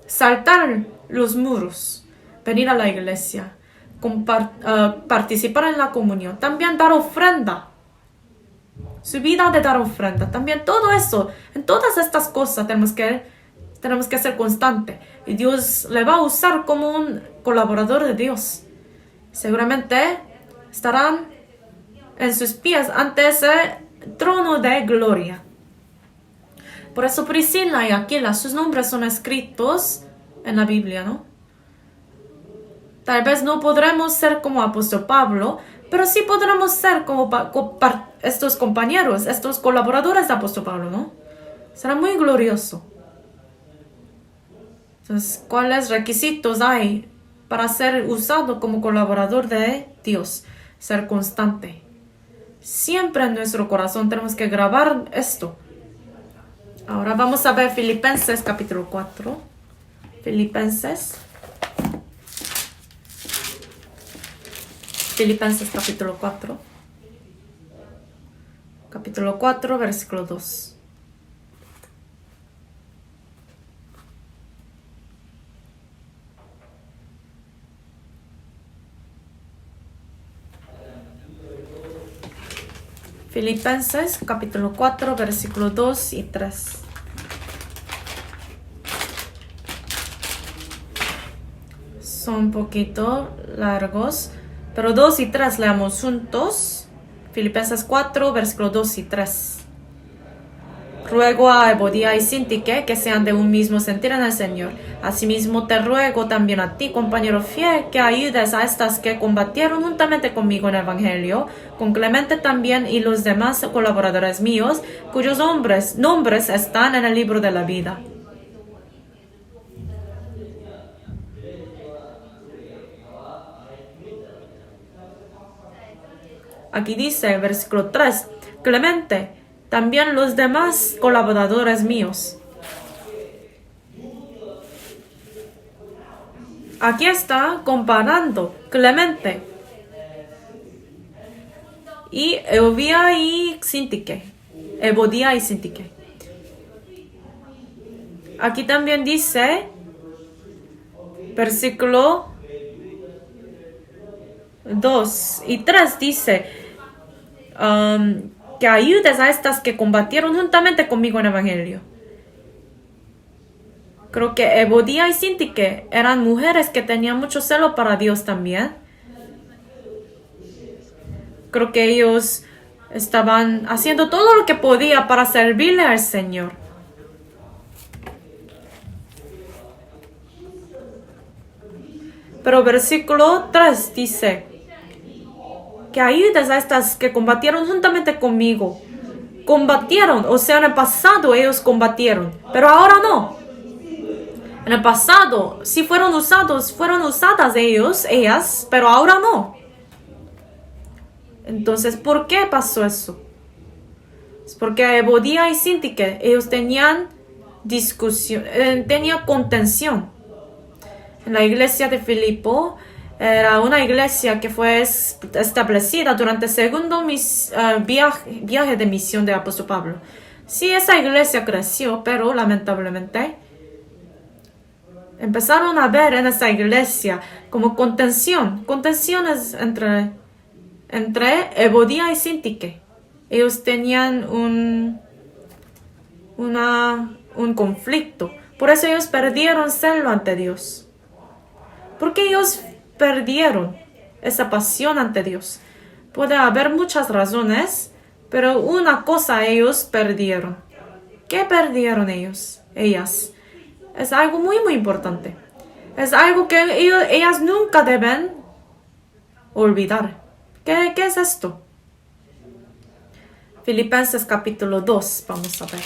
saltar los muros, venir a la iglesia, participar en la comunión, también dar ofrenda. Su vida de dar ofrenda, también todo eso, en todas estas cosas tenemos que ser constantes. Y Dios le va a usar como un colaborador de Dios. Seguramente estarán en sus pies ante ese trono de gloria. Por eso Priscila y Aquila, sus nombres son escritos en la Biblia, ¿no? Tal vez no podremos ser como apóstol Pablo, pero sí podremos ser como estos compañeros, estos colaboradores de apóstol Pablo, ¿no? Será muy glorioso. Entonces, ¿cuáles requisitos hay para ser usado como colaborador de Dios? Ser constante. Siempre en nuestro corazón tenemos que grabar esto. Ahora vamos a ver Filipenses capítulo 4. Filipenses capítulo 4. Capítulo 4, versículo 2. Filipenses capítulo 4, versículo 2 y 3. Son un poquito largos, pero 2 y 3 leamos juntos. Filipenses 4, versículo 2 y 3. Ruego a Evodia y Síntique que sean de un mismo sentir en el Señor. Asimismo te ruego también a ti, compañero fiel, que ayudes a estas que combatieron juntamente conmigo en el Evangelio, con Clemente también y los demás colaboradores míos, cuyos nombres están en el libro de la vida. Aquí dice el versículo 3, Clemente, también los demás colaboradores míos. Aquí está comparando Clemente y Evodia y Síntique. Aquí también dice, versículo 2 y 3 dice, que ayudes a estas que combatieron juntamente conmigo en el Evangelio. Creo que Evodia y Síntique eran mujeres que tenían mucho celo para Dios también. Creo que ellos estaban haciendo todo lo que podía para servirle al Señor. Pero versículo 3 dice, que ayudes a estas que combatieron juntamente conmigo. Combatieron, o sea, en el pasado ellos combatieron, pero ahora no. En el pasado sí fueron usadas ellas, pero ahora no. Entonces, ¿por qué pasó eso? Es porque Evodia y Síntique, ellos tenían discusión, tenían contención. En la iglesia de Filipo, era una iglesia que fue establecida durante el segundo viaje de misión de apóstol Pablo. Sí, esa iglesia creció, pero lamentablemente empezaron a ver en esa iglesia como contenciones entre Evodia y Síntique. Ellos tenían un conflicto. Por eso ellos perdieron celo ante Dios. Porque ellos perdieron esa pasión ante Dios. Puede haber muchas razones, pero una cosa ellos perdieron. ¿Qué perdieron ellas? Es algo muy, muy importante. Es algo que ellas nunca deben olvidar. ¿Qué es esto? Filipenses capítulo 2, vamos a ver.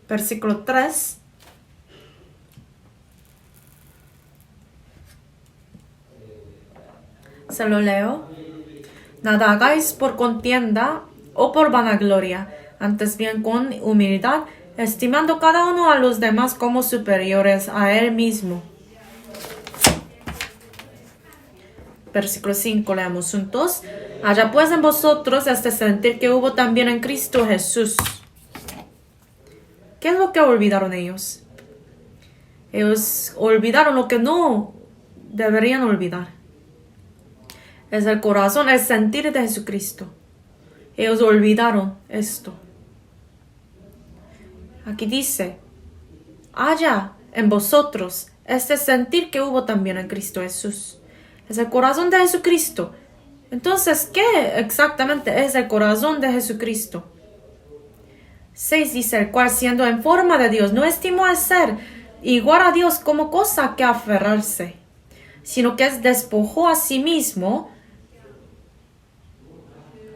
Versículo 3. Se lo leo. Nada hagáis por contienda o por vanagloria, antes bien con humildad, estimando cada uno a los demás como superiores a él mismo. Versículo 5, leamos juntos. Haya pues en vosotros este sentir que hubo también en Cristo Jesús. ¿Qué es lo que olvidaron ellos? Ellos olvidaron lo que no deberían olvidar. Es el corazón, el sentir de Jesucristo. Ellos olvidaron esto. Aquí dice, haya en vosotros este sentir que hubo también en Cristo Jesús. Es el corazón de Jesucristo. Entonces, ¿qué exactamente es el corazón de Jesucristo? 6 dice, el cual siendo en forma de Dios, no estimó al ser igual a Dios como cosa que aferrarse, sino que despojó a sí mismo,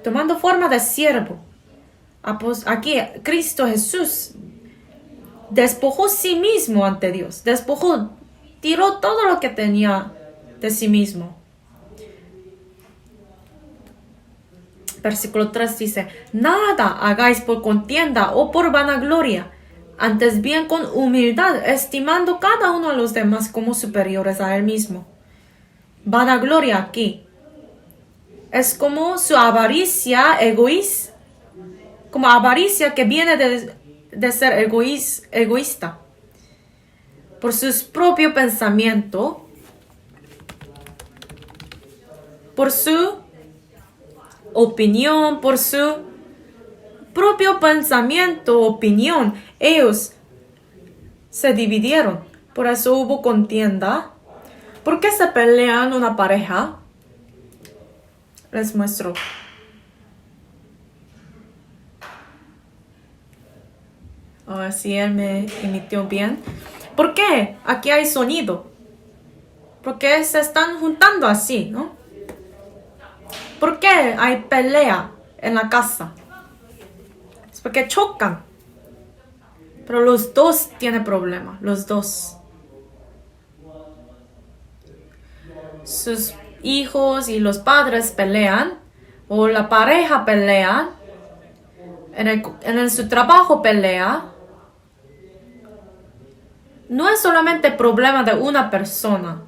tomando forma de siervo. Aquí, Cristo Jesús despojó a sí mismo ante Dios. Tiró todo lo que tenía de sí mismo. Versículo 3 dice, nada hagáis por contienda o por vanagloria, antes bien con humildad, estimando cada uno a los demás como superiores a él mismo. Vanagloria aquí es como su avaricia egoísta, como avaricia que viene de ser egoísta. Por su propio pensamiento, por su opinión, por su propio pensamiento, opinión, ellos se dividieron. Por eso hubo contienda. ¿Por qué se pelean una pareja? Les muestro. A ver si él me emitió bien. ¿Por qué? Aquí hay sonido. Porque se están juntando así, ¿no? ¿Por qué hay pelea en la casa? Es porque chocan. Pero los dos tienen problemas, los dos. Sus hijos y los padres pelean, o la pareja pelea, en su trabajo pelea. No es solamente problema de una persona.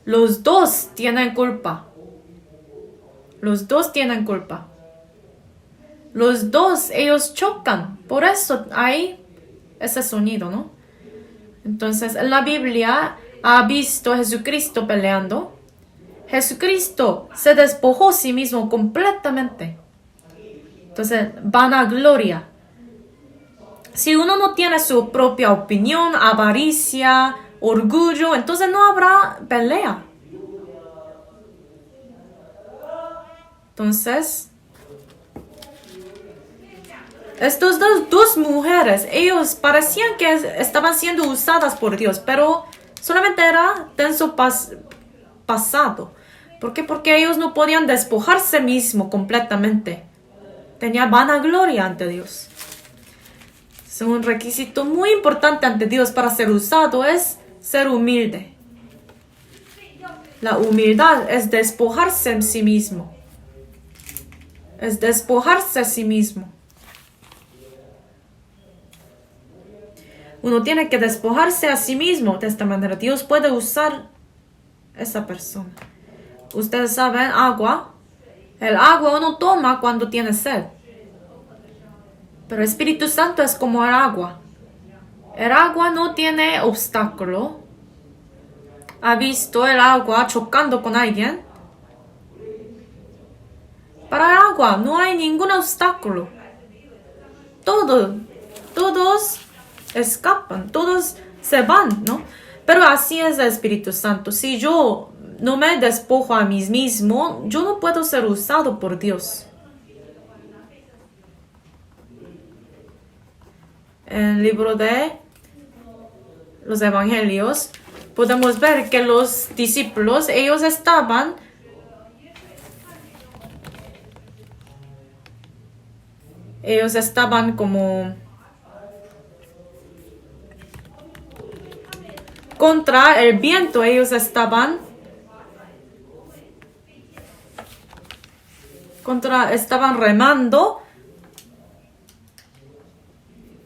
Los dos tienen culpa. Los dos tienen culpa. Los dos, ellos chocan. Por eso hay ese sonido, ¿no? Entonces, en la Biblia ha visto a Jesucristo peleando. Jesucristo se despojó a sí mismo completamente. Entonces, vanagloria. Si uno no tiene su propia opinión, avaricia, orgullo, entonces no habrá pelea. Entonces, estas dos mujeres, ellos parecían que estaban siendo usadas por Dios, pero solamente era tenso pasado. ¿Por qué? Porque ellos no podían despojarse mismo completamente. Tenía vanagloria ante Dios. Es un requisito muy importante ante Dios para ser usado, es ser humilde. La humildad es despojarse en sí mismo. Es despojarse a sí mismo. Uno tiene que despojarse a sí mismo de esta manera. Dios puede usar esa persona. Ustedes saben, agua. El agua uno toma cuando tiene sed. Pero el Espíritu Santo es como el agua. El agua no tiene obstáculo. ¿Ha visto el agua chocando con alguien? Para el agua no hay ningún obstáculo. Todos escapan, todos se van, ¿no? Pero así es el Espíritu Santo. Si yo no me despojo a mí mismo, yo no puedo ser usado por Dios. En el libro de los Evangelios podemos ver que los discípulos, ellos estaban como contra el viento, ellos estaban estaban remando.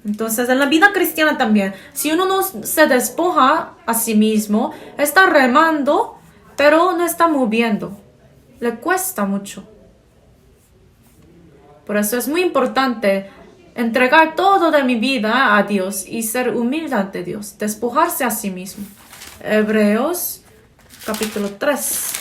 Entonces, en la vida cristiana también, si uno no se despoja a sí mismo, está remando, pero no está moviendo. Le cuesta mucho. Por eso es muy importante entregar todo de mi vida a Dios y ser humilde ante Dios, despojarse a sí mismo. Hebreos capítulo 3.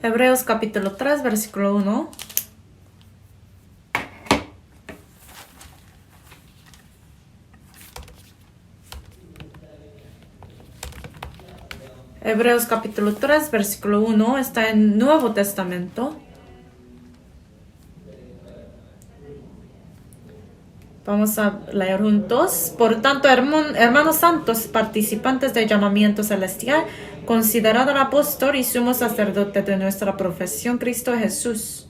Hebreos capítulo 3, versículo 1. Hebreos capítulo 3, versículo 1, está en Nuevo Testamento. Vamos a leer juntos. Por tanto, hermanos santos, participantes del llamamiento celestial, considerad al apóstol y sumo sacerdote de nuestra profesión, Cristo Jesús.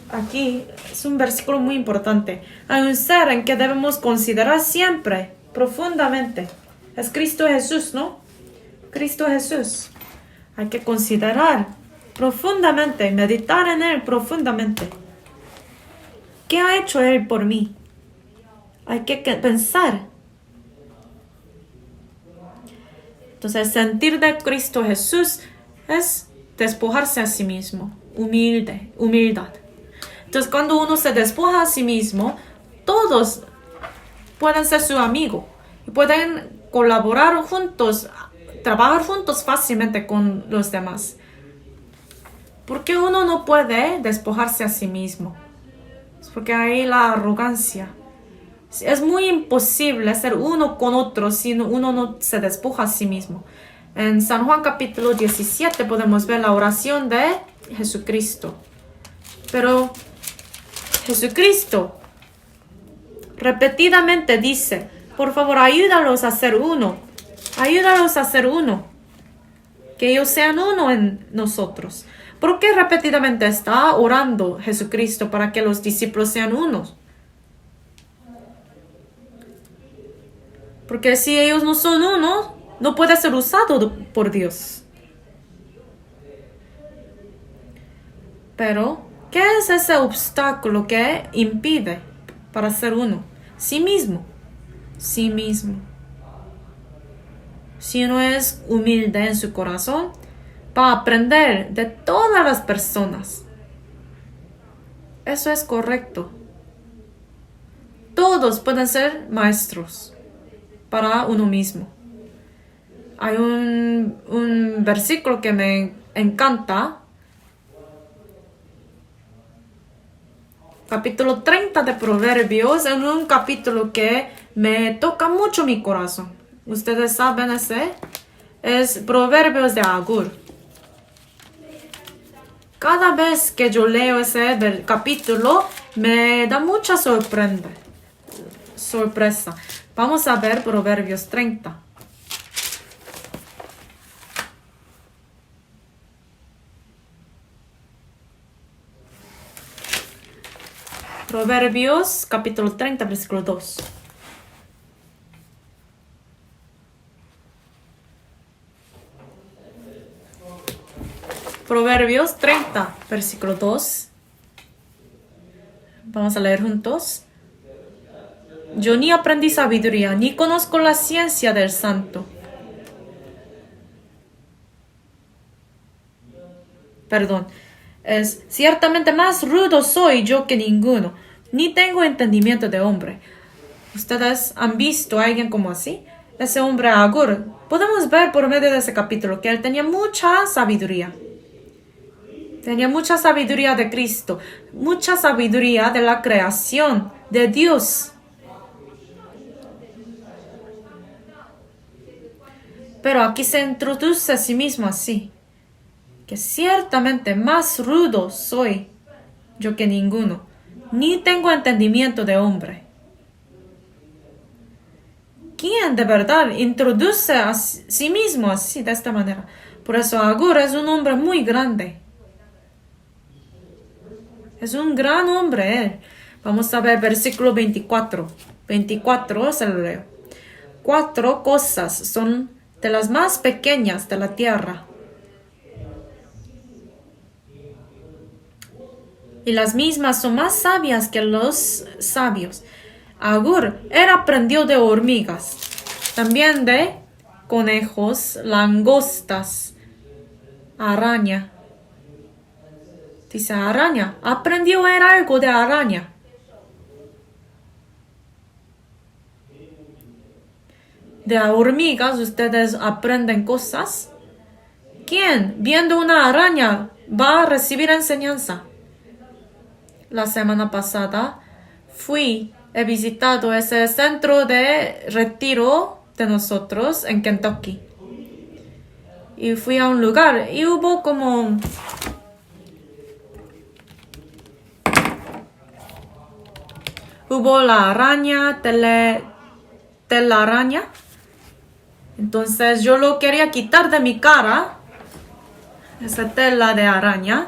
Aquí es un versículo muy importante. Hay un ser en que debemos considerar siempre, profundamente. Es Cristo Jesús, ¿no? Cristo Jesús. Hay que considerar profundamente, meditar en Él profundamente. ¿Qué ha hecho Él por mí? Hay que pensar. Entonces, el sentir de Cristo Jesús es despojarse a sí mismo. Humildad. Entonces, cuando uno se despoja a sí mismo, todos pueden ser su amigo. Y pueden colaborar juntos, trabajar juntos fácilmente con los demás. ¿Por qué uno no puede despojarse a sí mismo? Es porque hay la arrogancia. Es muy imposible ser uno con otro si uno no se despoja a sí mismo. En San Juan capítulo 17 podemos ver la oración de Jesucristo. Pero Jesucristo repetidamente dice, por favor, ayúdalos a ser uno. Ayúdalos a ser uno. Que ellos sean uno en nosotros. ¿Por qué repetidamente está orando Jesucristo para que los discípulos sean unos? Porque si ellos no son uno, no puede ser usado por Dios. Pero, ¿qué es ese obstáculo que impide para ser uno? Sí mismo. Sí mismo. Si uno es humilde en su corazón, va a aprender de todas las personas. Eso es correcto. Todos pueden ser maestros para uno mismo. Hay un versículo que me encanta. Capítulo 30 de Proverbios, es un capítulo que me toca mucho mi corazón. Ustedes saben ese. Es Proverbios de Agur. Cada vez que yo leo ese capítulo, me da mucha sorpresa. Vamos a ver Proverbios 30. Proverbios capítulo 30, versículo 2. Proverbios 30, versículo 2. Vamos a leer juntos. Yo ni aprendí sabiduría, ni conozco la ciencia del santo. Perdón. Es ciertamente más rudo soy yo que ninguno, ni tengo entendimiento de hombre. ¿Ustedes han visto a alguien como así? Ese hombre Agur. Podemos ver por medio de ese capítulo que él tenía mucha sabiduría. Tenía mucha sabiduría de Cristo, mucha sabiduría de la creación, de Dios. Pero aquí se introduce a sí mismo así, que ciertamente más rudo soy yo que ninguno, ni tengo entendimiento de hombre. ¿Quién de verdad introduce a sí mismo así, de esta manera? Por eso Agur es un hombre muy grande. Es un gran hombre él. Vamos a ver versículo 24. 24 se lo leo. 4 cosas son de las más pequeñas de la tierra. Y las mismas son más sabias que los sabios. Agur, él aprendió de hormigas, también de conejos, langostas, araña. Dice araña, aprendió él algo de araña. De hormigas ustedes aprenden cosas. ¿Quién viendo una araña va a recibir enseñanza? La semana pasada he visitado ese centro de retiro de nosotros en Kentucky. Y fui a un lugar y hubo como la araña, telaraña. Entonces yo lo quería quitar de mi cara, esa tela de araña.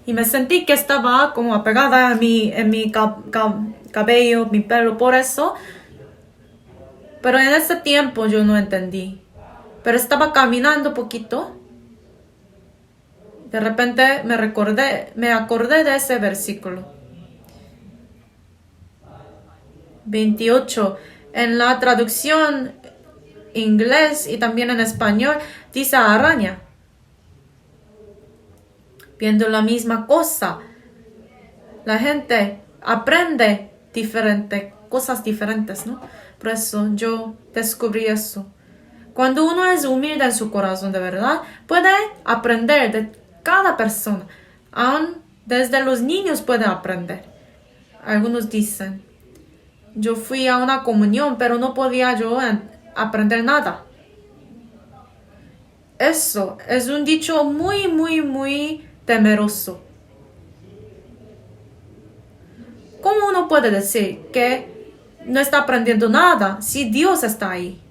Y me sentí que estaba como apegada en mi cabello, mi pelo, por eso. Pero en ese tiempo yo no entendí. Pero estaba caminando poquito. De repente me acordé de ese versículo. 28. En la traducción inglés y también en español dice araña. Viendo la misma cosa, la gente aprende cosas diferentes, ¿no? Por eso yo descubrí eso. Cuando uno es humilde en su corazón de verdad, puede aprender de cada persona. Aún desde los niños puede aprender. Algunos dicen, yo fui a una comunión, pero no podía yo aprender nada. Eso es un dicho muy, muy, muy temeroso. ¿Cómo uno puede decir que no está aprendiendo nada si Dios está ahí?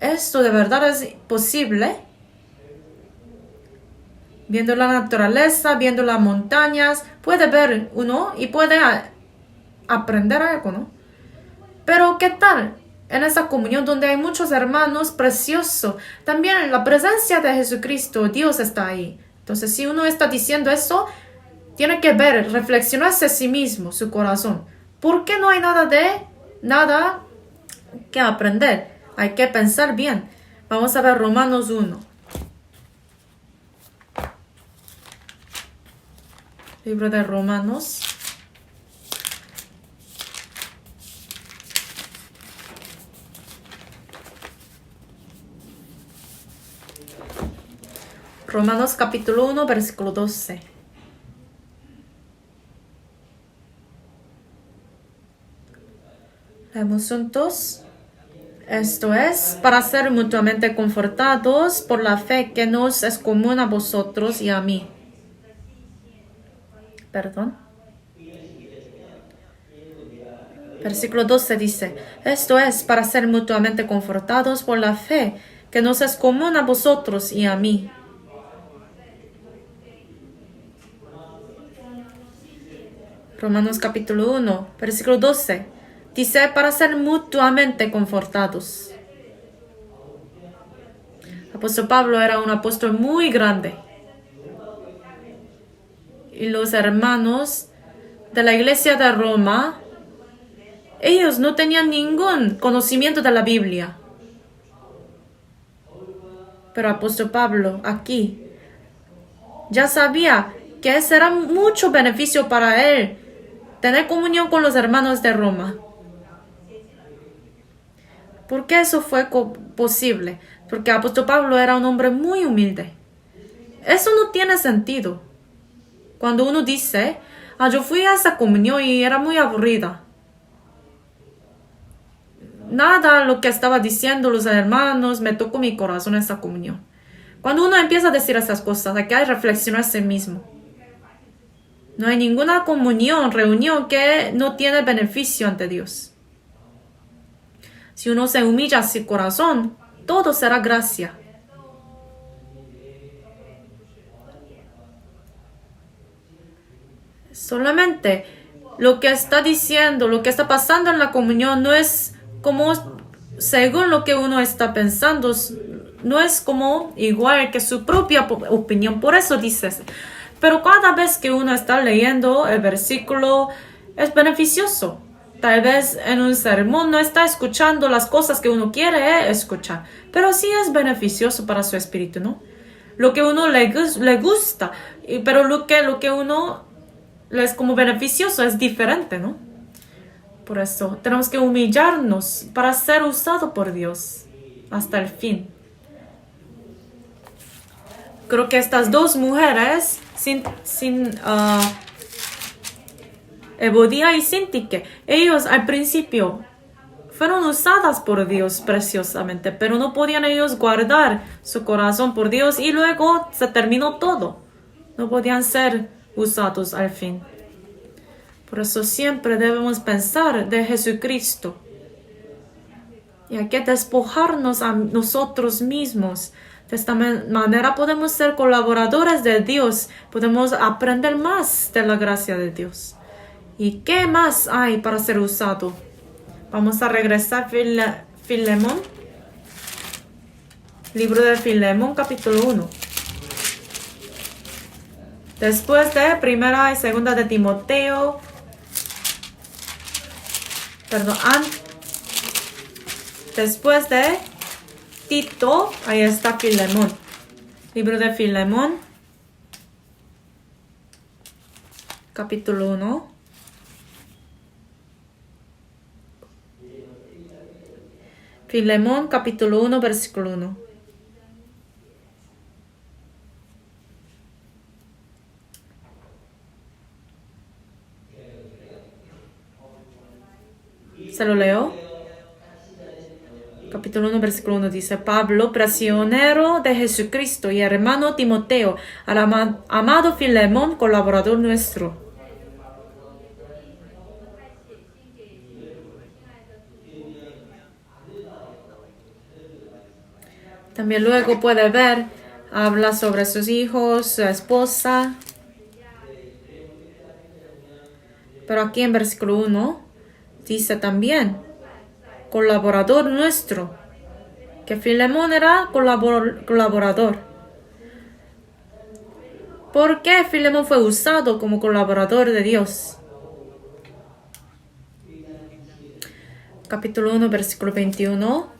¿Esto de verdad es posible? Viendo la naturaleza, viendo las montañas, puede ver uno y puede aprender algo, ¿no? Pero ¿qué tal en esa comunión donde hay muchos hermanos? Precioso. También la presencia de Jesucristo, Dios está ahí. Entonces, si uno está diciendo eso, tiene que ver, reflexionarse a sí mismo, su corazón. ¿Por qué no hay nada que aprender? Hay que pensar bien. Vamos a ver Romanos 1. Libro de Romanos. Romanos capítulo 1, versículo 12. Leemos juntos. Esto es, para ser mutuamente confortados por la fe que nos es común a vosotros y a mí. Perdón. Versículo 12 dice, esto es, para ser mutuamente confortados por la fe que nos es común a vosotros y a mí. Romanos capítulo 1, versículo 12. Dice, para ser mutuamente confortados. Apóstol Pablo era un apóstol muy grande. Y los hermanos de la iglesia de Roma, ellos no tenían ningún conocimiento de la Biblia. Pero apóstol Pablo aquí ya sabía que será mucho beneficio para él tener comunión con los hermanos de Roma. ¿Por qué eso fue posible? Porque apóstol Pablo era un hombre muy humilde. Eso no tiene sentido. Cuando uno dice, yo fui a esa comunión y era muy aburrida. Nada lo que estaba diciendo los hermanos me tocó mi corazón en esa comunión. Cuando uno empieza a decir esas cosas, hay que reflexionar a sí mismo. No hay ninguna reunión que no tiene beneficio ante Dios. Si uno se humilla a su corazón, todo será gracia. Solamente lo que está diciendo, lo que está pasando en la comunión no es como según lo que uno está pensando, no es como igual que su propia opinión. Por eso dices, pero cada vez que uno está leyendo el versículo es beneficioso. Tal vez en un sermón no está escuchando las cosas que uno quiere escuchar, pero sí es beneficioso para su espíritu, ¿no? Lo que uno le gusta, pero lo que uno le es como beneficioso es diferente, ¿no? Por eso tenemos que humillarnos para ser usado por Dios hasta el fin. Creo que estas dos mujeres, Evodia y Sintique, ellos al principio fueron usadas por Dios preciosamente, pero no podían ellos guardar su corazón por Dios y luego se terminó todo. No podían ser usados al fin. Por eso siempre debemos pensar de Jesucristo. Y hay que despojarnos a nosotros mismos. De esta manera podemos ser colaboradores de Dios. Podemos aprender más de la gracia de Dios. ¿Y qué más hay para ser usado? Vamos a regresar a Filemón. Libro de Filemón, capítulo 1. Después de primera y segunda de Timoteo. Después de Tito, ahí está Filemón. Libro de Filemón, capítulo 1. Filemón, capítulo 1, versículo 1. ¿Se lo leo? Capítulo 1, versículo 1 dice: Pablo, prisionero de Jesucristo, y hermano Timoteo, al amado Filemón, colaborador nuestro. También luego puede ver, habla sobre sus hijos, su esposa. Pero aquí en versículo 1 dice también, colaborador nuestro, que Filemón era colaborador. ¿Por qué Filemón fue usado como colaborador de Dios? Capítulo 1, versículo 21.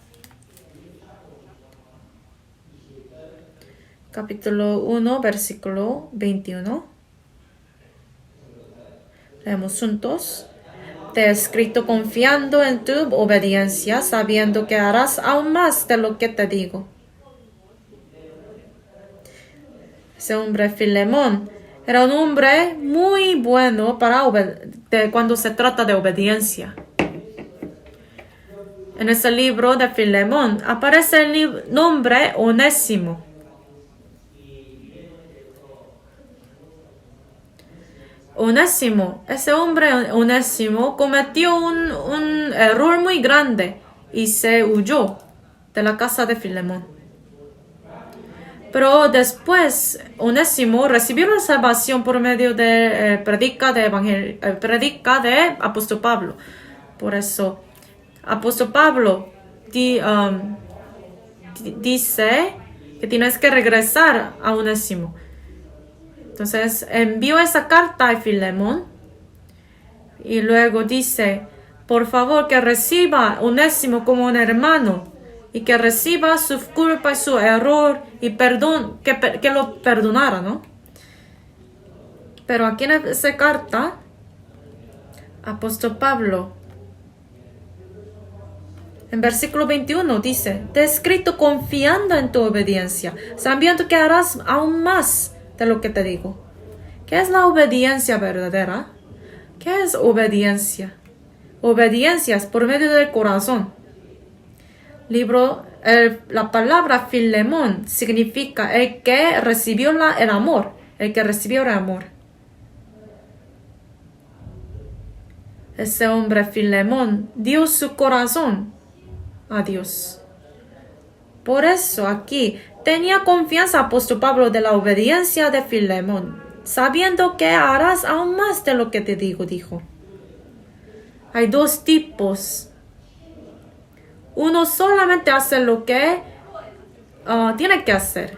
Capítulo 1, versículo 21. Leemos juntos. Te he escrito confiando en tu obediencia, sabiendo que harás aún más de lo que te digo. Ese hombre Filemón era un hombre muy bueno cuando se trata de obediencia. En ese libro de Filemón aparece el nombre Onésimo. Onésimo, ese hombre Onésimo cometió un error muy grande y se huyó de la casa de Filemón. Pero después Onésimo recibió la salvación por medio de predica de apóstol Pablo. Por eso apóstol Pablo dice que tienes que regresar a Onésimo. Entonces envió esa carta a Filemón y luego dice, por favor que reciba Onésimo como un hermano y que reciba su culpa y su error y que lo perdonara, ¿no? Pero aquí en esa carta, apóstol Pablo, en versículo 21 dice, te he escrito confiando en tu obediencia, sabiendo que harás aún más de lo que te digo. ¿Qué es la obediencia verdadera? ¿Qué es obediencia? Obediencia es por medio del corazón. La palabra Filemón significa el que recibió el amor. El que recibió el amor. Ese hombre Filemón dio su corazón a Dios. Por eso aquí tenía confianza apóstol Pablo de la obediencia de Filemón. sabiendo que harás aún más de lo que te digo, dijo. Hay dos tipos. Uno solamente hace lo que tiene que hacer.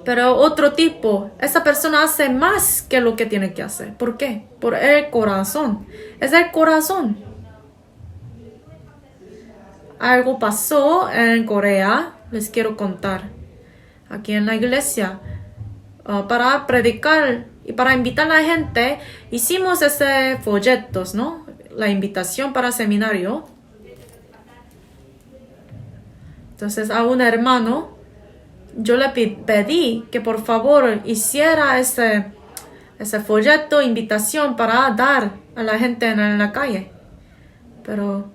Pero otro tipo, esa persona hace más que lo que tiene que hacer. ¿Por qué? Por el corazón. Es el corazón. Algo pasó en Corea, les quiero contar. Aquí en la iglesia, para predicar y para invitar a la gente, hicimos ese folletos, ¿no? La invitación para seminario. Entonces a un hermano, yo le pedí que por favor hiciera ese folleto, invitación para dar a la gente en la calle. Pero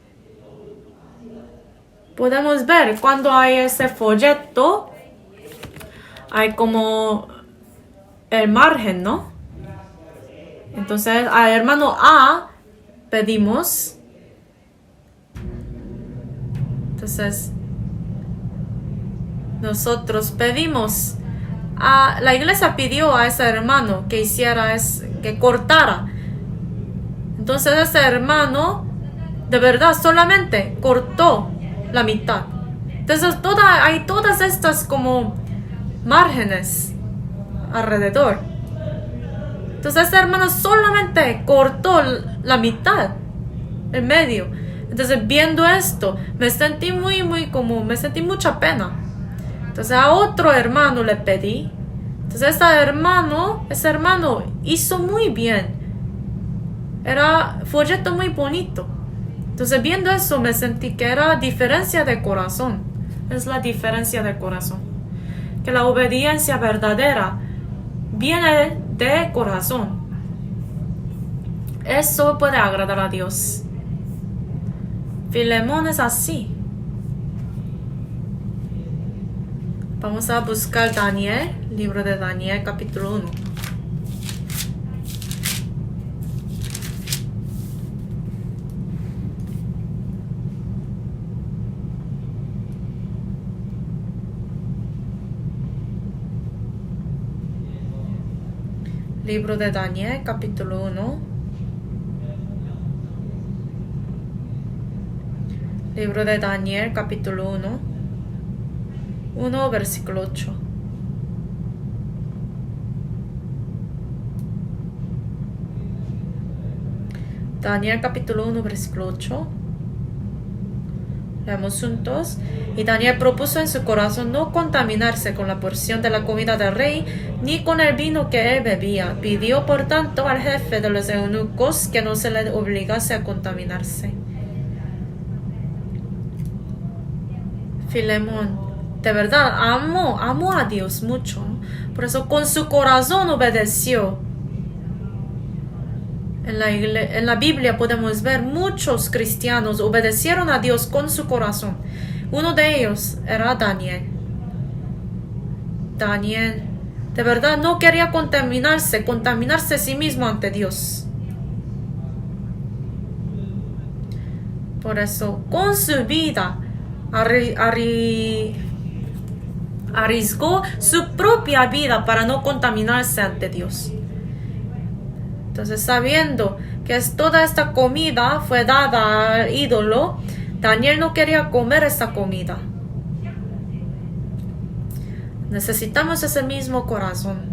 podemos ver cuando hay ese folleto, hay como el margen, ¿no? Entonces al hermano A pedimos. Entonces nosotros pedimos, la iglesia pidió a ese hermano que hiciera, que cortara. Entonces ese hermano, de verdad, solamente cortó la mitad. Entonces hay todas estas como márgenes alrededor. Entonces ese hermano solamente cortó la mitad, en medio. Entonces viendo esto, me sentí me sentí mucha pena. Entonces a otro hermano le pedí. Entonces ese hermano hizo muy bien. Era folleto muy bonito. Entonces viendo eso me sentí que era diferencia de corazón. Es la diferencia de corazón. Que la obediencia verdadera viene de corazón. Eso puede agradar a Dios. Filemón es así. Vamos a buscar Daniel, libro de Daniel, capítulo 1. Libro de Daniel, capítulo 1. Libro de Daniel, capítulo 1. 1, versículo 8. Daniel capítulo 1, versículo 8. Leemos juntos. Y Daniel propuso en su corazón no contaminarse con la porción de la comida del rey, ni con el vino que él bebía. Pidió por tanto al jefe de los eunucos que no se le obligase a contaminarse. Filemón, de verdad, amó a Dios mucho. Por eso con su corazón obedeció. En la Biblia podemos ver muchos cristianos obedecieron a Dios con su corazón. Uno de ellos era Daniel. Daniel, de verdad, no quería contaminarse a sí mismo ante Dios. Por eso, con su vida, arriesgó su propia vida para no contaminarse ante Dios. Entonces, sabiendo que toda esta comida fue dada al ídolo, Daniel no quería comer esta comida. Necesitamos ese mismo corazón.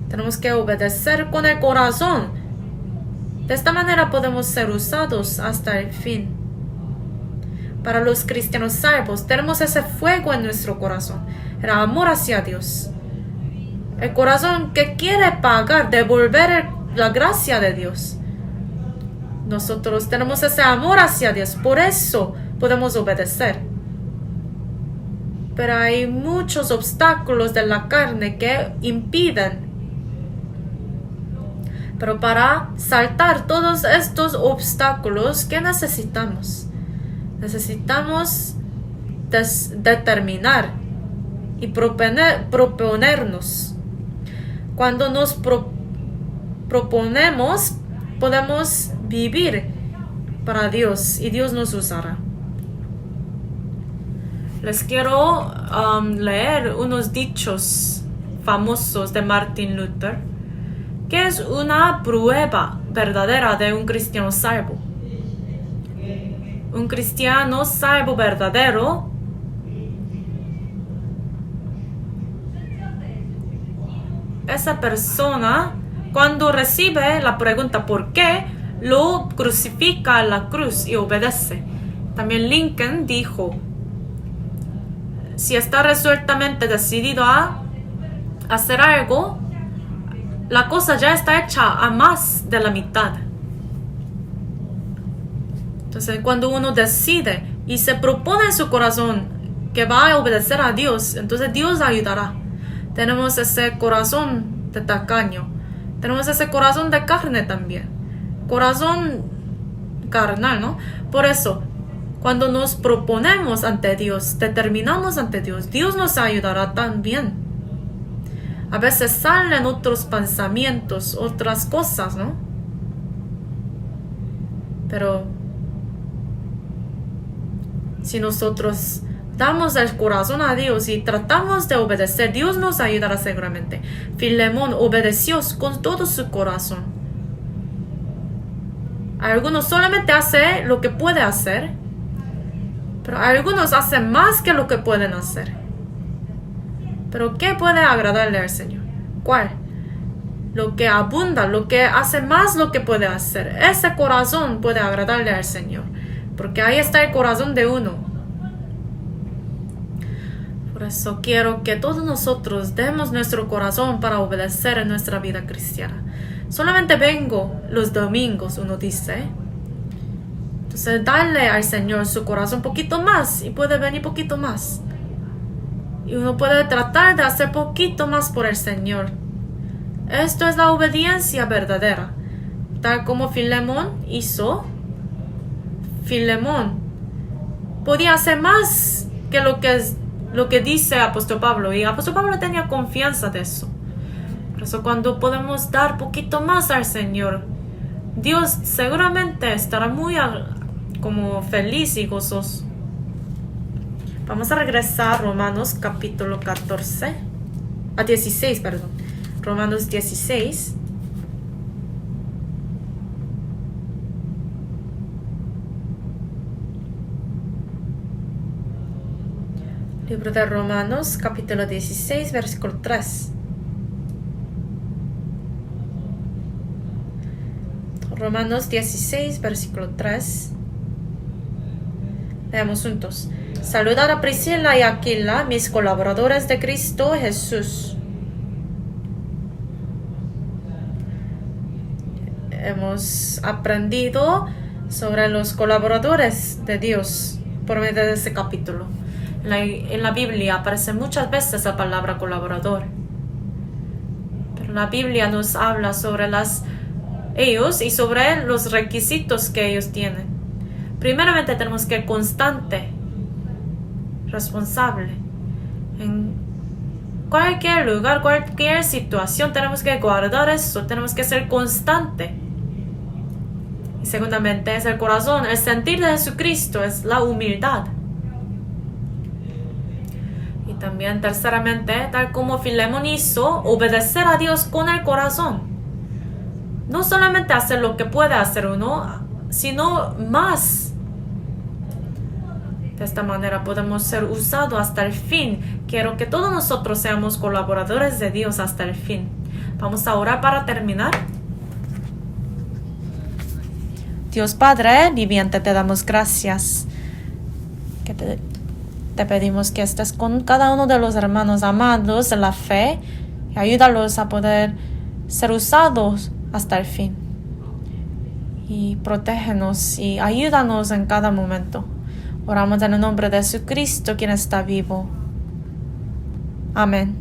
Tenemos que obedecer con el corazón. De esta manera podemos ser usados hasta el fin. Para los cristianos salvos, tenemos ese fuego en nuestro corazón, el amor hacia Dios. El corazón que quiere pagar, devolver la gracia de Dios. Nosotros tenemos ese amor hacia Dios, por eso podemos obedecer. Pero hay muchos obstáculos de la carne que impiden. Pero para saltar todos estos obstáculos, ¿qué necesitamos? Necesitamos determinar y proponernos. Cuando nos proponemos, podemos vivir para Dios y Dios nos usará. Les quiero leer unos dichos famosos de Martin Luther, que es una prueba verdadera de un cristiano salvo. Un cristiano salvo verdadero esa persona, cuando recibe la pregunta ¿por qué?, lo crucifica a la cruz y obedece. También Lincoln dijo, si está resueltamente decidido a hacer algo, la cosa ya está hecha a más de la mitad. Entonces, cuando uno decide y se propone en su corazón que va a obedecer a Dios, entonces Dios ayudará. Tenemos ese corazón de tacaño. Tenemos ese corazón de carne también. Corazón carnal, ¿no? Por eso, cuando nos proponemos ante Dios, determinamos ante Dios, Dios nos ayudará también. A veces salen otros pensamientos, otras cosas, ¿no? Pero si nosotros damos el corazón a Dios y tratamos de obedecer, Dios nos ayudará seguramente. Filemón obedeció con todo su corazón. Algunos solamente hacen lo que puede hacer, pero algunos hacen más que lo que pueden hacer. Pero ¿qué puede agradarle al Señor? ¿Cuál? Lo que abunda, lo que hace más lo que puede hacer. Ese corazón puede agradarle al Señor, porque ahí está el corazón de uno. Por eso quiero que todos nosotros demos nuestro corazón para obedecer en nuestra vida cristiana. Solamente vengo los domingos, uno dice. Entonces, darle al Señor su corazón un poquito más y puede venir un poquito más. Y uno puede tratar de hacer poquito más por el Señor. Esto es la obediencia verdadera. Tal como Filemón hizo. Filemón podía hacer más que lo que dice Apóstol Pablo. Y Apóstol Pablo tenía confianza de eso. Por eso cuando podemos dar poquito más al Señor, Dios seguramente estará muy como feliz y gozoso. Vamos a regresar a Romanos capítulo 16, perdón. Romanos 16. Libro de Romanos, capítulo 16, versículo 3. Romanos 16, versículo 3. Leamos juntos. Saludad a Priscila y Aquila, mis colaboradores de Cristo Jesús. Hemos aprendido sobre los colaboradores de Dios por medio de ese capítulo. En la Biblia aparece muchas veces la palabra colaborador. Pero la Biblia nos habla sobre ellos y sobre los requisitos que ellos tienen. Primeramente tenemos que ser constante, responsable. En cualquier lugar, cualquier situación tenemos que guardar eso, tenemos que ser constante. Y segundamente es el corazón, el sentir de Jesucristo, es la humildad. Y también terceramente, tal como Filemón hizo, obedecer a Dios con el corazón. No solamente hacer lo que puede hacer uno, sino más. De esta manera podemos ser usados hasta el fin. Quiero que todos nosotros seamos colaboradores de Dios hasta el fin. Vamos a orar para terminar. Dios Padre viviente, te damos gracias. Te pedimos que estés con cada uno de los hermanos amados de la fe y ayúdalos a poder ser usados hasta el fin. Y protégenos y ayúdanos en cada momento. Oramos en el nombre de Jesucristo, quien está vivo. Amén.